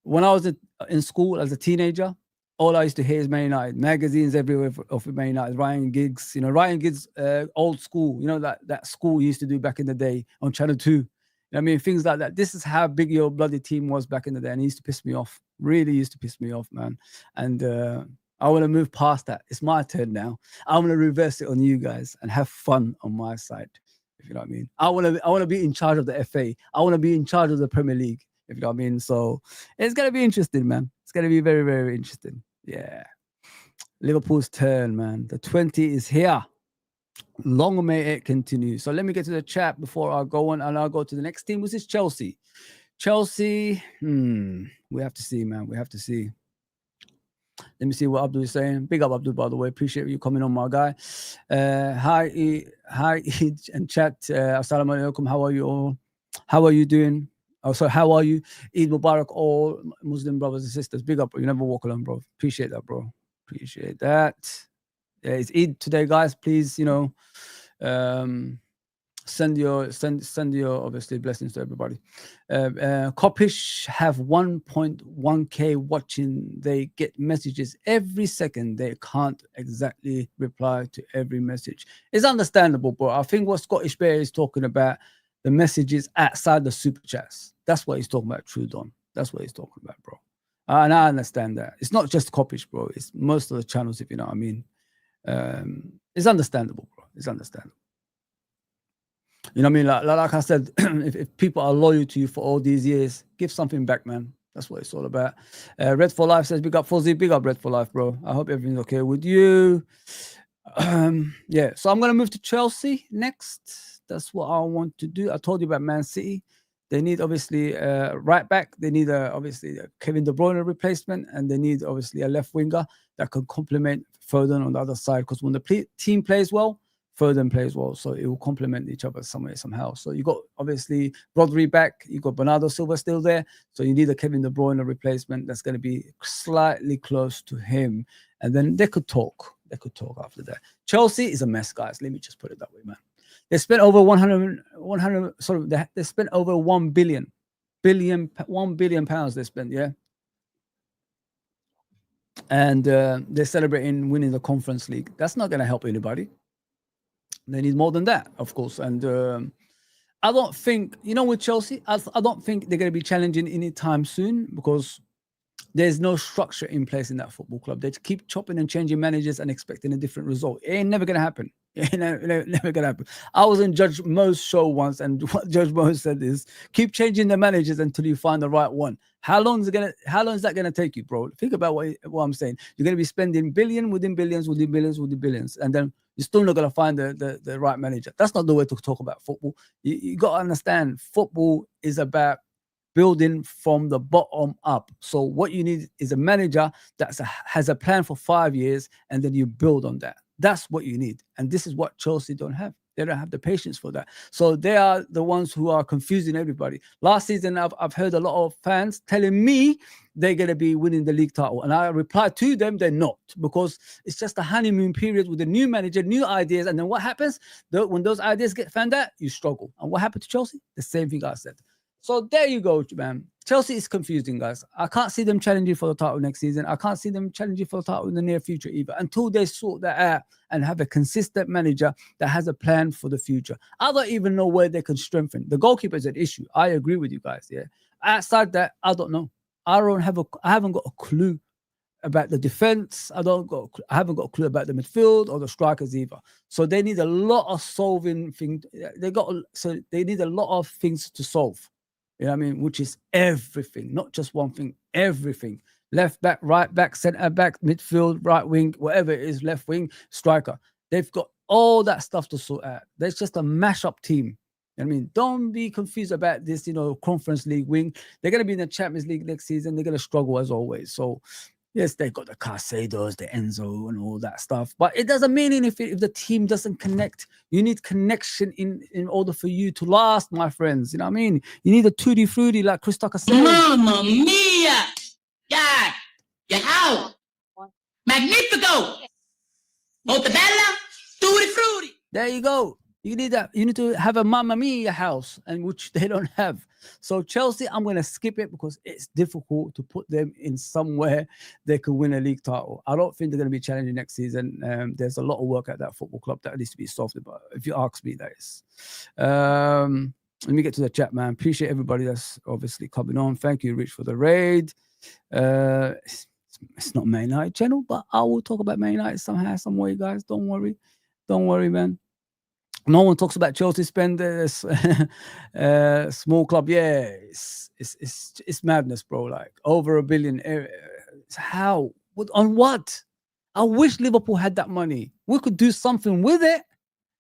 Speaker 1: when I was in school as a teenager, all I used to hear is Man United. Magazines everywhere of Man United. Ryan Giggs, Ryan Giggs, old school. That school used to do back in the day on Channel 2. You know what I mean, things like that. This is how big your bloody team was back in the day, and it used to piss me off. Really used to piss me off, man. And I want to move past that. It's my turn now. I want to reverse it on you guys and have fun on my side, if you know what I mean. I want to be in charge of the FA. I want to be in charge of the Premier League, if you know what I mean. So it's gonna be interesting, man. It's gonna be very, very interesting. Yeah. Liverpool's turn, man. The 20 is here. Long may it continue. So let me get to the chat before I go on, and I'll go to the next team, which is Chelsea. Chelsea, we have to see, man. We have to see. Let me see what Abdul is saying. Big up, Abdul, by the way. Appreciate you coming on, my guy. Hi, and chat. Assalamu alaikum. How are you all? How are you doing? Also, how are you? Eid Mubarak, all Muslim brothers and sisters. Big up, bro. You never walk alone, bro. Appreciate that, bro. Appreciate that. Yeah, it's Eid today, guys. Please, send your obviously blessings to everybody. Copish have 1.1k watching. They get messages every second. They can't exactly reply to every message. It's understandable, but I think what Scottish Bear is talking about, the messages outside the super chats. That's what he's talking about, True Don. That's what he's talking about, bro. And I understand that. It's not just Copish, bro. It's most of the channels, if you know what I mean. It's understandable, bro. It's understandable. You know what I mean? Like I said, if people are loyal to you for all these years, give something back, man. That's what it's all about. Red for Life says, big up Fuzzy, big up Red for Life, bro. I hope everything's okay with you. Yeah, so I'm going to move to Chelsea next. That's what I want to do. I told you about Man City. They need, obviously, right back. They need, obviously, a Kevin De Bruyne replacement, and they need, obviously, a left winger that can complement Foden on the other side, because when the team plays well, Foden plays well, so it will complement each other somehow. So you got, obviously, Rodri back. You got Bernardo Silva still there. So you need a Kevin De Bruyne replacement that's going to be slightly close to him. And then they could talk. They could talk after that. Chelsea is a mess, guys. Let me just put it that way, man. They spent over 100 they spent over 1 billion pounds they spent, yeah. And they're celebrating winning the Conference League. That's not going to help anybody. They need more than that, of course. And I don't think, with Chelsea, I don't think they're going to be challenging anytime soon, because there's no structure in place in that football club. They keep chopping and changing managers and expecting a different result. It ain't never going to happen. It ain't never going to happen. I was in Judge Mo's show once, and what Judge Mo said is, keep changing the managers until you find the right one. How long is that going to take you, bro? Think about what I'm saying. You're going to be spending billion within billions, within billions, within billions, and then you're still not going to find the right manager. That's not the way to talk about football. You got to understand, football is about building from the bottom up. So what you need is a manager that has a plan for 5 years, and then you build on that. That's what you need. And this is what Chelsea don't have. They don't have the patience for that. So they are the ones who are confusing everybody. Last season, I've heard a lot of fans telling me they're going to be winning the league title. And I replied to them, they're not, because it's just a honeymoon period with a new manager, new ideas. And then what happens? When those ideas get found out, you struggle. And what happened to Chelsea? The same thing I said. So there you go, man. Chelsea is confusing, guys. I can't see them challenging for the title next season. I can't see them challenging for the title in the near future either until they sort that out and have a consistent manager that has a plan for the future. I don't even know where they can strengthen. The goalkeeper is an issue. I agree with you guys. Yeah. Outside that, I don't know. I haven't got a clue about the defense. I haven't got a clue about the midfield or the strikers either. So they need a lot of solving things. They need a lot of things to solve. You know what I mean? Which is everything, not just one thing, everything. Left back, right back, centre back, midfield, right wing, whatever it is, left wing, striker. They've got all that stuff to sort out. There's just a mash-up team. I mean, don't be confused about this, Conference League wing. They're going to be in the Champions League next season. They're going to struggle as always. So, yes, they got the Caicedos, the Enzo, and all that stuff. But it doesn't mean if the team doesn't connect. You need connection in order for you to last, my friends. You know what I mean? You need a tutti frutti, like Chris Tucker said.
Speaker 2: Mamma mia! Yeah! How? Magnifico! Montebella! Tutti frutti!
Speaker 1: There you go. You need that. You need to have a Mamma Mia house, and which they don't have. So Chelsea, I'm going to skip it because it's difficult to put them in somewhere they can win a league title. I don't think they're going to be challenging next season. There's a lot of work at that football club that needs to be solved. But if you ask me, that is. Let me get to the chat, man. Appreciate everybody that's obviously coming on. Thank you, Rich, for the raid. It's not Man United channel, but I will talk about Man United somehow, some way, guys. Don't worry, man. No one talks about Chelsea spend small club. Yeah, it's madness, bro. Like over $1 billion. How? On what? I wish Liverpool had that money. We could do something with it.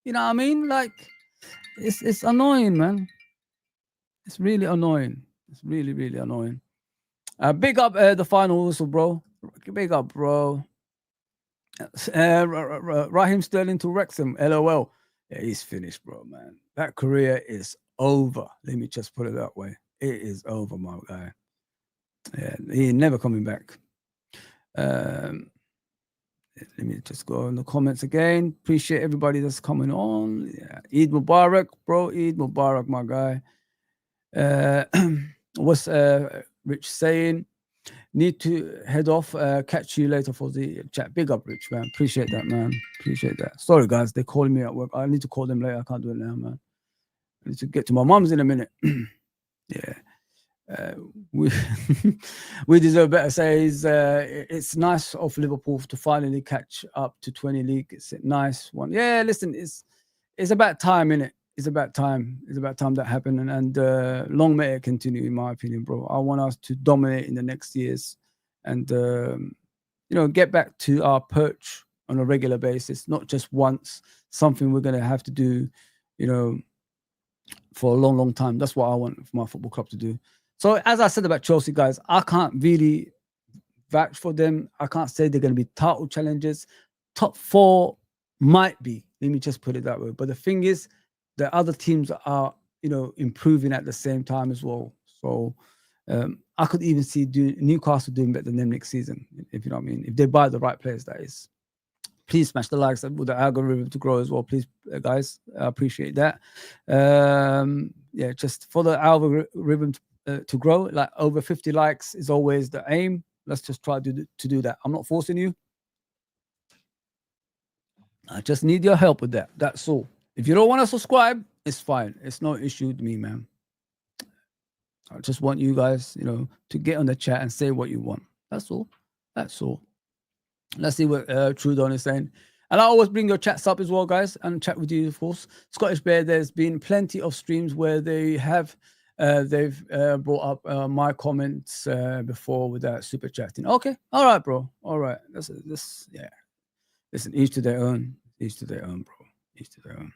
Speaker 1: You know what I mean? Like, it's annoying, man. It's really annoying. It's really, really annoying. Big up the final whistle, bro. Big up, bro. Raheem Sterling to Wrexham. LOL. Yeah, he's finished, bro, man. That career is over. Let me just put it that way. It is over, my guy. Yeah, he ain't never coming back. Let me just go in the comments again. Appreciate everybody that's coming on. Yeah. Eid Mubarak, bro. Eid Mubarak, my guy. What's Rich saying? Need to head off. Catch you later for the chat. Big up, Rich, man. Appreciate that, man. Appreciate that. Sorry, guys. They're calling me at work. I need to call them later. I can't do it now, man. I need to get to my mum's in a minute. Yeah. We deserve better. Says it's nice of Liverpool to finally catch up to 20 league. It's a nice one. Yeah, listen, it's about time, innit? It's about time. It's about time that happened, and long may it continue, in my opinion, bro. I want us to dominate in the next years, and get back to our perch on a regular basis, not just once. Something we're gonna have to do, for a long, long time. That's what I want for my football club to do. So, as I said about Chelsea, guys, I can't really vouch for them. I can't say they're gonna be title challengers. Top 4 might be. Let me just put it that way. But the thing is, the other teams are, improving at the same time as well. So I could even see Newcastle doing better than them next season, if you know what I mean. If they buy the right players, that is. Please smash the likes with the algorithm to grow as well, please, guys. I appreciate that. Yeah, just for the algorithm to grow, like over 50 likes is always the aim. Let's just try to do that. I'm not forcing you. I just need your help with that. That's all. If you don't want to subscribe, it's fine. It's no issue with me, man. I just want you guys, to get on the chat and say what you want. That's all. That's all. Let's see what Trudon is saying. And I always bring your chats up as well, guys, and chat with you, of course. Scottish Bear, there's been plenty of streams where they've brought up my comments before without super chatting. Okay. All right, bro. All right. Yeah. Listen, each to their own. Each to their own, bro. Each to their own.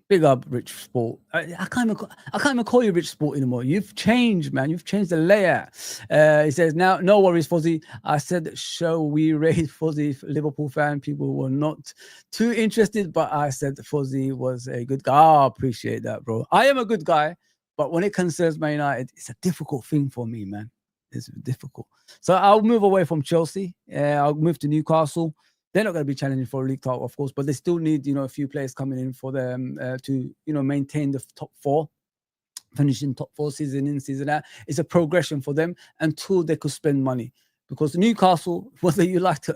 Speaker 1: Big up, Rich Sport. I can't even call you Rich Sport anymore. You've changed, man. You've changed the layout. He says, now, no worries, Fozzie. I said, shall we raid Fozzie, Liverpool fan? People were not too interested, but I said Fozzie was a good guy. I appreciate that, bro. I am a good guy, but when it concerns Man United, it's a difficult thing for me, man. It's difficult. So I'll move away from Chelsea. I'll move to Newcastle. They're not going to be challenging for a league title, of course, but they still need, a few players coming in for them to, maintain the top 4. finishing top 4 season in, season out. It's a progression for them until they could spend money. Because Newcastle, whether you like to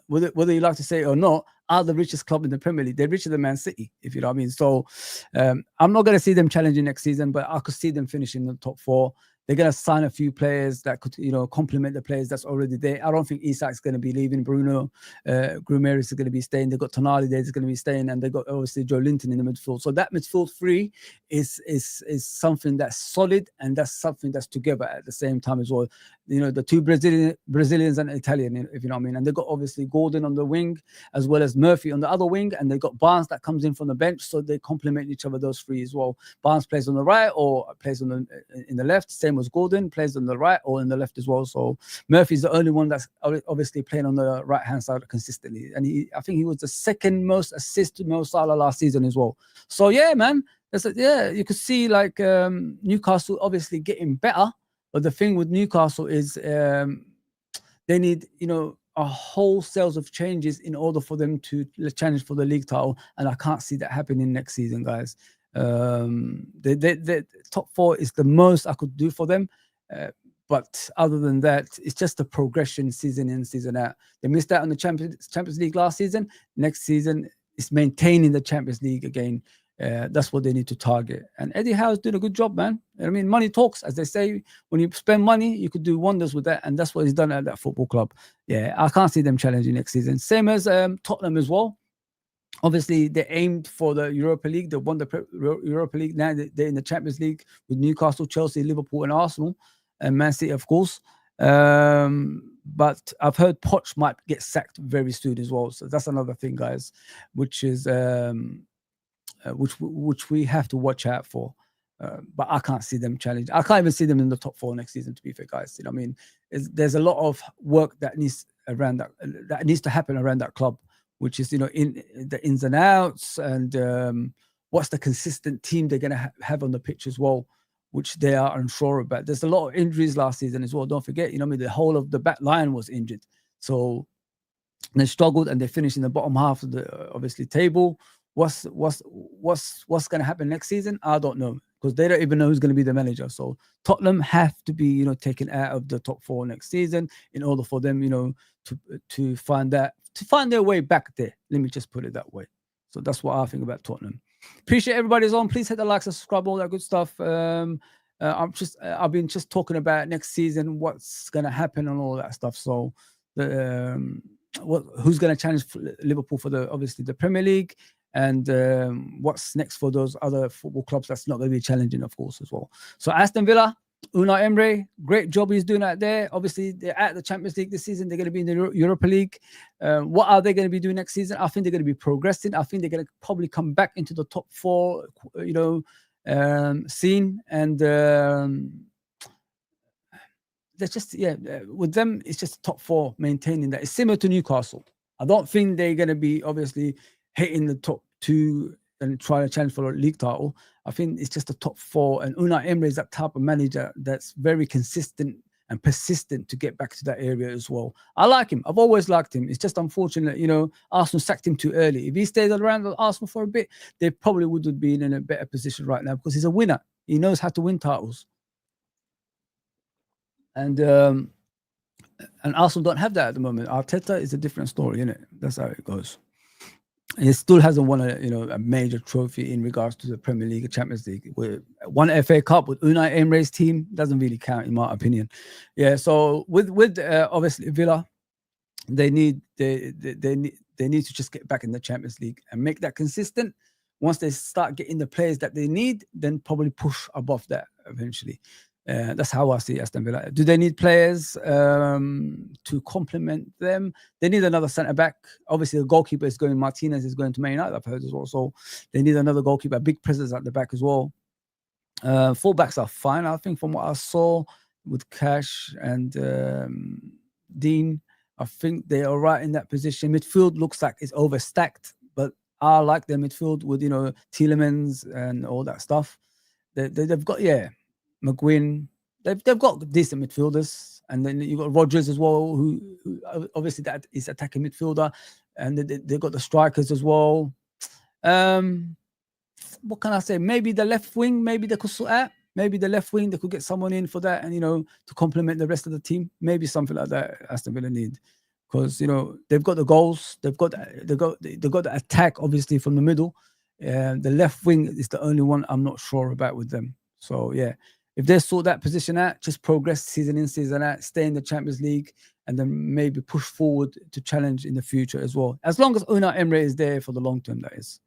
Speaker 1: whether you like to say it or not, are the richest club in the Premier League. They're richer than Man City, if you know what I mean. So I'm not going to see them challenging next season, but I could see them finishing the top 4. They're going to sign a few players that could, complement the players that's already there. I don't think Isak's going to be leaving. Bruno Grumeris is going to be staying. They've got Tonali there, is going to be staying, and they've got obviously Joe Linton in the midfield. So that midfield three is something that's solid, and that's something that's together at the same time as well. The two Brazilians and Italian, if you know what I mean. And they've got obviously Gordon on the wing, as well as Murphy on the other wing, and they've got Barnes that comes in from the bench, so they complement each other, those three as well. Barnes plays on the right or plays in the left, same as Gordon plays on the right or in the left as well. So Murphy's the only one that's obviously playing on the right hand side consistently, and I think he was the second most assist to Mo Salah last season as well. So yeah, man, you could see like Newcastle obviously getting better, but the thing with Newcastle is they need a whole sales of changes in order for them to challenge for the league title, and I can't see that happening next season, guys. The top 4 is the most I could do for them, but other than that, it's just a progression season in, season out. They missed out on the Champions League last season. Next season is maintaining the Champions League again. That's what they need to target. And Eddie Howe's doing a good job, man. I mean, money talks, as they say. When you spend money, you could do wonders with that, and that's what he's done at that football club. Yeah, I can't see them challenging next season. Same as Tottenham as well. Obviously, they aimed for the Europa League. They won the Europa League. Now they're in the Champions League with Newcastle, Chelsea, Liverpool, and Arsenal, and Man City, of course. But I've heard Poch might get sacked very soon as well. So that's another thing, guys, which is which we have to watch out for. But I can't see them challenge. I can't even see them in the top 4 next season, to be fair, guys. You know what I mean? There's a lot of work that needs to happen around that club, which is, in the ins and outs, and what's the consistent team they're going to have on the pitch as well, which they are unsure about. There's a lot of injuries last season as well. Don't forget, the whole of the back line was injured. So they struggled, and they finished in the bottom half of the obviously table. What's going to happen next season? I don't know, because they don't even know who's going to be the manager. So Tottenham have to be, taken out of the top 4 next season in order for them, to find their way back there. Let me just put it that way. So that's what I think about Tottenham. Appreciate everybody's on. Please hit the like, subscribe, all that good stuff. I've been just talking about next season, what's going to happen and all that stuff. So who's going to challenge Liverpool for the Premier League, and what's next for those other football clubs that's not going to be challenging, of course, as well. So Aston Villa, Unai Emery, great job he's doing out there. Obviously, they're at the Champions League this season. They're going to be in the Europa League. What are they going to be doing next season? I think they're going to be progressing. I think they're going to probably come back into the top 4, scene. And they're just, with them, it's just top 4 maintaining that. It's similar to Newcastle. I don't think they're going to be obviously hitting the top 2 and trying to challenge for a league title. I think it's just the top 4, and Unai Emery is that type of manager that's very consistent and persistent to get back to that area as well. I like him. I've always liked him. It's just unfortunate, Arsenal sacked him too early. If he stayed around Arsenal for a bit, they probably would have been in a better position right now, because he's a winner. He knows how to win titles. And Arsenal don't have that at the moment. Arteta is a different story, isn't it? That's how it goes. He still hasn't won a major trophy in regards to the Premier League or Champions League. One FA Cup with Unai Emery's team doesn't really count, in my opinion. Yeah. So with obviously Villa, they need to just get back in the Champions League and make that consistent. Once they start getting the players that they need, then probably push above that eventually. That's how I see Aston Villa. Do they need players to complement them? They need another centre-back. Obviously, the goalkeeper is going. Martinez is going to Man United, I've heard as well. So they need another goalkeeper, big presence at the back as well. Fullbacks are fine, I think, from what I saw with Cash and Dean. I think they are right in that position. Midfield looks like it's overstacked, but I like their midfield with, Tielemans and all that stuff. They've got, McGuinn, they've got decent midfielders, and then you've got Rodgers as well, who obviously that is attacking midfielder, and they've got the strikers as well. what can I say? Maybe the left wing, maybe they could sort out. Maybe the left wing, they could get someone in for that, and to complement the rest of the team. Maybe something like that. Aston Villa need, because they've got the goals, they've got the attack, obviously from the middle. The left wing is the only one I'm not sure about with them. So yeah, if they sort that position out, just progress season in, season out, stay in the Champions League, and then maybe push forward to challenge in the future as well. As long as Unai Emery is there for the long term, that is.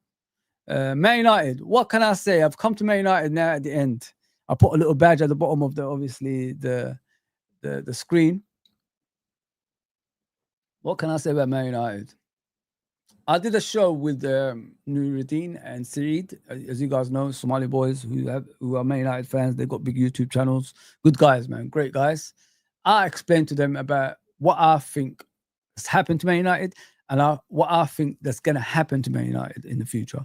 Speaker 1: Man United, what can I say? I've come to Man United now at the end. I put a little badge at the bottom of the screen. What can I say about Man United? I did a show with Nuruddin and Saeed, as you guys know, Somali boys who are Man United fans. They've got big YouTube channels. Good guys, man. Great guys. I explained to them about what I think has happened to Man United and what I think that's going to happen to Man United in the future.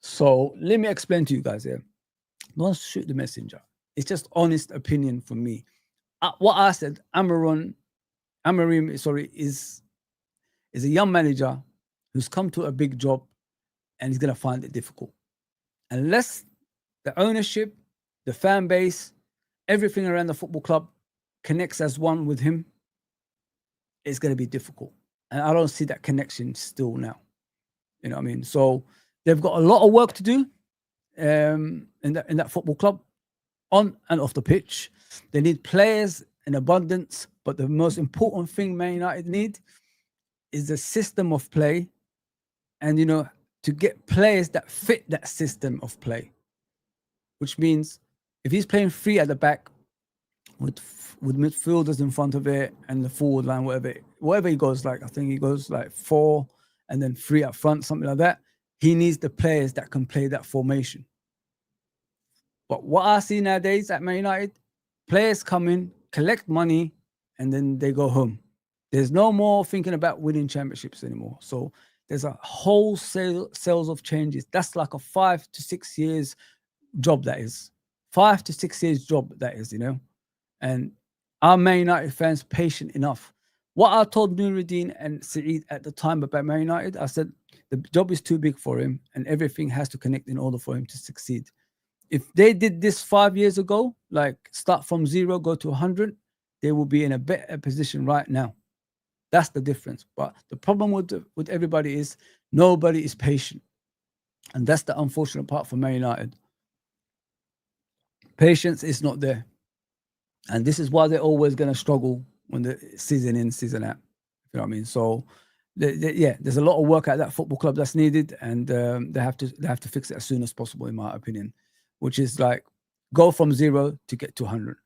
Speaker 1: So let me explain to you guys here. Don't shoot the messenger. It's just honest opinion from me. What I said, Amarim, is a young manager who's come to a big job and he's going to find it difficult. Unless the ownership, the fan base, everything around the football club connects as one with him, it's going to be difficult. And I don't see that connection still now. You know what I mean? So they've got a lot of work to do in that football club, on and off the pitch. They need players in abundance, but the most important thing Man United need is the system of play, and to get players that fit that system of play. Which means if he's playing three at the back with midfielders in front of it and the forward line, whatever he goes, like I think he goes like 4 and then 3 up front, something like that. He needs the players that can play that formation. But what I see nowadays at Man United, players come in, collect money, and then they go home. There's no more thinking about winning championships anymore. So there's a wholesale sales of changes. That's like a 5 to 6 years job, that is. 5 to 6 years job, that is, And are Man United fans patient enough? What I told Nuruddin and Saeed at the time about Man United, I said the job is too big for him and everything has to connect in order for him to succeed. If they did this 5 years ago, like start from 0, go to 100, they will be in a better position right now. That's the difference. But the problem with everybody is nobody is patient. And that's the unfortunate part for Man United. Patience is not there. And this is why they're always going to struggle when the season in, season out. You know what I mean? So, there's a lot of work at that football club that's needed, and they have to fix it as soon as possible, in my opinion. Which is like go from 0 to get to 100.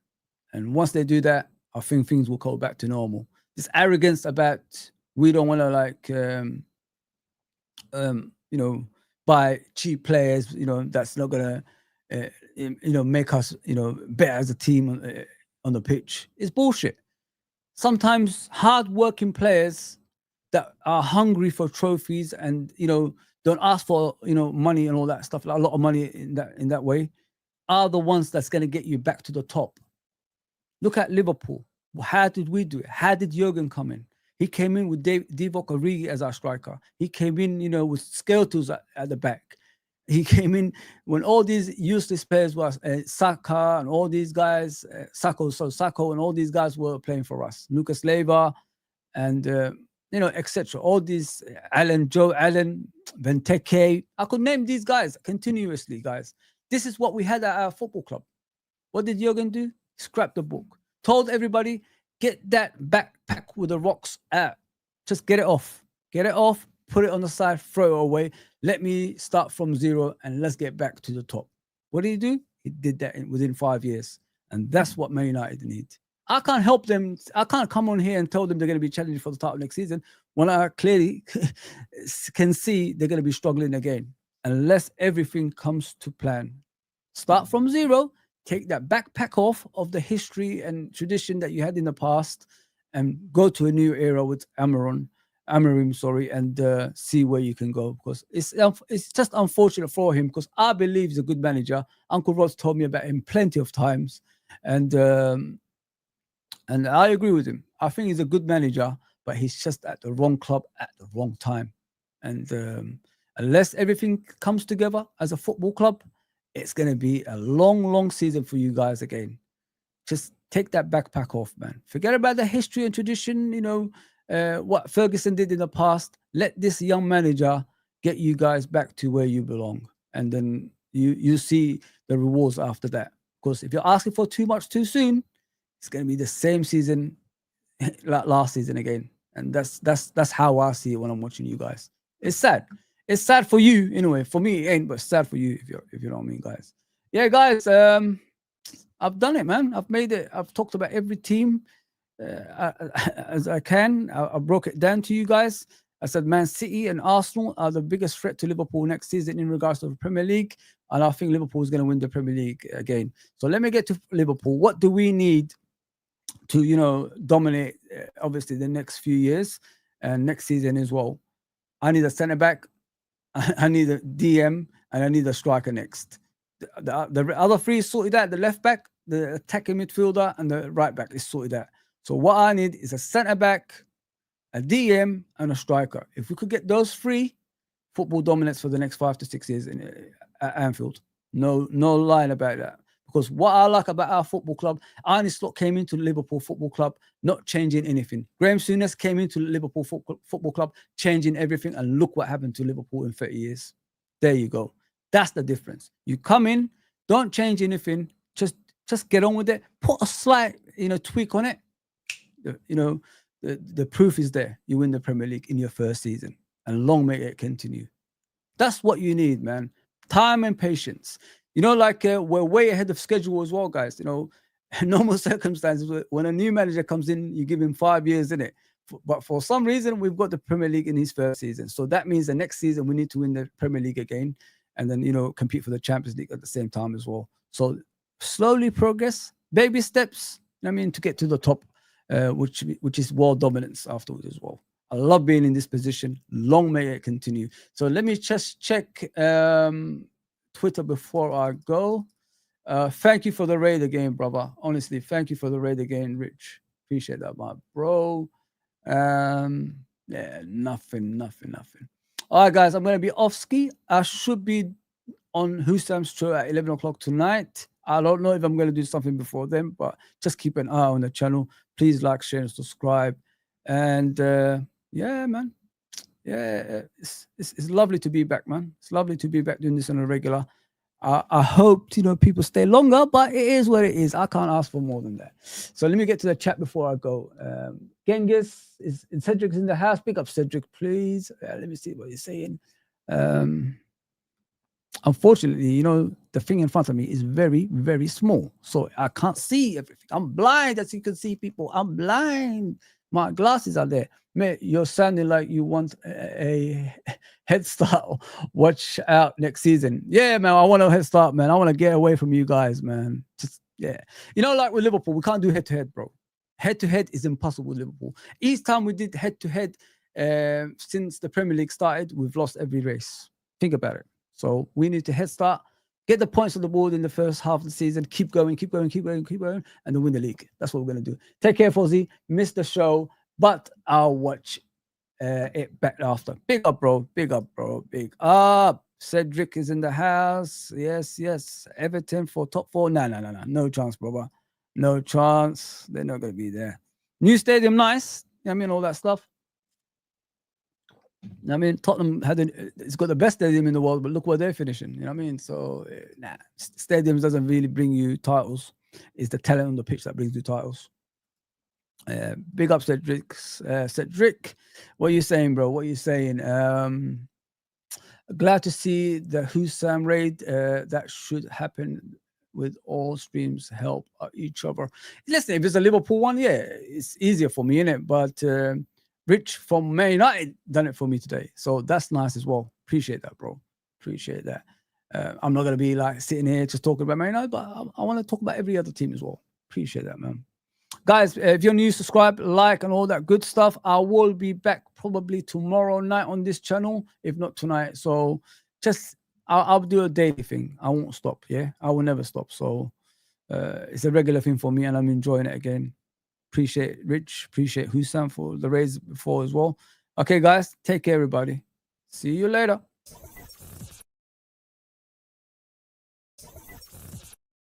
Speaker 1: And once they do that, I think things will go back to normal. This arrogance about we don't want to buy cheap players, that's not gonna make us better as a team on the pitch. It's bullshit. Sometimes hard-working players that are hungry for trophies and don't ask for money and all that stuff, like a lot of money in that way, are the ones that's going to get you back to the top. Look at Liverpool. How did we do it? How did Jurgen come in? He came in with Divock Origi as our striker. He came in, with Skelters at the back. He came in when all these useless players were Saka and all these guys, Sacco and all these guys were playing for us. Lucas Leiva and etc. All these Joe Allen, Benteke. I could name these guys continuously, guys. This is what we had at our football club. What did Jurgen do? Scrap the book. Told everybody, get that backpack with the rocks out. Just get it off. Get it off, put it on the side, throw it away. Let me start from 0 and let's get back to the top. What did he do? He did that within 5 years. And that's what Man United need. I can't help them. I can't come on here and tell them they're going to be challenging for the title next season when I clearly can see they're going to be struggling again unless everything comes to plan. Start from 0, take that backpack off of the history and tradition that you had in the past and go to a new era with Amarim, and see where you can go, because it's just unfortunate for him, because I believe he's a good manager. Uncle Rod's told me about him plenty of times, and I agree with him. I think he's a good manager, but he's just at the wrong club at the wrong time, and unless everything comes together as a football club, it's going to be a long, long season for you guys again. Just take that backpack off, man. Forget about the history and tradition, what Ferguson did in the past. Let this young manager get you guys back to where you belong. And then you see the rewards after that. Because if you're asking for too much too soon, it's going to be the same season like last season again. And that's how I see it when I'm watching you guys. It's sad. It's sad for you, anyway. For me, it ain't, but it's sad for you if you know what I mean, guys. Yeah, guys. I've done it, man. I've made it. I've talked about every team as I can. I broke it down to you guys. I said Man City and Arsenal are the biggest threat to Liverpool next season in regards to the Premier League. And I think Liverpool is going to win the Premier League again. So let me get to Liverpool. What do we need to, dominate, obviously, the next few years and next season as well? I need a centre-back. I need a DM. And I need a striker next. The other three is sorted out. The left back, the attacking midfielder, and the right back is sorted out. So what I need is a centre back, a DM, and a striker. If we could get those three, football dominates for the next 5 to 6 years at Anfield. No line about that. Because what I like about our football club, Arne Slot came into Liverpool Football Club not changing anything. Graham Souness came into Liverpool Football Club changing everything, and look what happened to Liverpool in 30 years. There you go. That's the difference. You come in, don't change anything, just get on with it. Put a slight, tweak on it. The proof is there. You win the Premier League in your first season, and long may it continue. That's what you need, man. Time and patience. We're way ahead of schedule as well, guys. In normal circumstances, when a new manager comes in, you give him 5 years, innit? But for some reason, we've got the Premier League in his first season. So that means the next season we need to win the Premier League again, and then, compete for the Champions League at the same time as well. So slowly progress, baby steps, to get to the top, which is world dominance afterwards as well. I love being in this position. Long may it continue. So let me just check Twitter before I go. Thank you for the raid again, brother. Honestly, thank you for the raid again, Rich. Appreciate that, my bro. Yeah, nothing. All right, guys, I'm going to be off ski. I should be on Husam's show at 11 o'clock tonight. I don't know if I'm going to do something before then, but just keep an eye on the channel. Please like, share, and subscribe. And yeah, man. Yeah, it's lovely to be back, man. It's lovely to be back doing this on a regular. I hope, people stay longer, but it is what it is. I can't ask for more than that. So let me get to the chat before I go. Genghis, Cedric's in the house. Pick up Cedric, please. Let me see what he's saying. Unfortunately, the thing in front of me is very, very small. So I can't see everything. I'm blind, as you can see, people. I'm blind. My glasses are there. Mate, you're sounding like you want a head start. Watch out next season. Yeah, man, I want a head start, man. I want to get away from you guys, man. Just, yeah. Like with Liverpool, we can't do head-to-head, bro. Head-to-head is impossible with Liverpool. Each time we did head-to-head since the Premier League started, we've lost every race. Think about it. So we need to head start, get the points on the board in the first half of the season, keep going, and then win the league. That's what we're going to do. Take care, Fozzie. Missed the show, but I'll watch it back after. Big up, bro. Big up. Cedric is in the house. Yes. Everton for top 4. No. No chance, brother. No chance. They're not going to be there. New stadium, nice. All that stuff. Tottenham it's got the best stadium in the world, but look where they're finishing. So stadiums doesn't really bring you titles. It's the talent on the pitch that brings you titles. Big up, Cedric. Cedric, what are you saying, bro? What are you saying? Glad to see the Husam raid. That should happen with all streams help each other. Listen, if it's a Liverpool one, yeah, it's easier for me, innit? But Rich from Man United done it for me today. So that's nice as well. Appreciate that, bro. Appreciate that. I'm not going to be like sitting here just talking about Man United, but I want to talk about every other team as well. Appreciate that, man. Guys, if you're new, subscribe, like, and all that good stuff. I will be back probably tomorrow night on this channel, if not tonight. So just, I'll do a daily thing. I won't stop, yeah? I will never stop. So it's a regular thing for me, and I'm enjoying it again. Appreciate Rich, appreciate Husam for the raise before as well. Okay, guys, take care, everybody. See you later.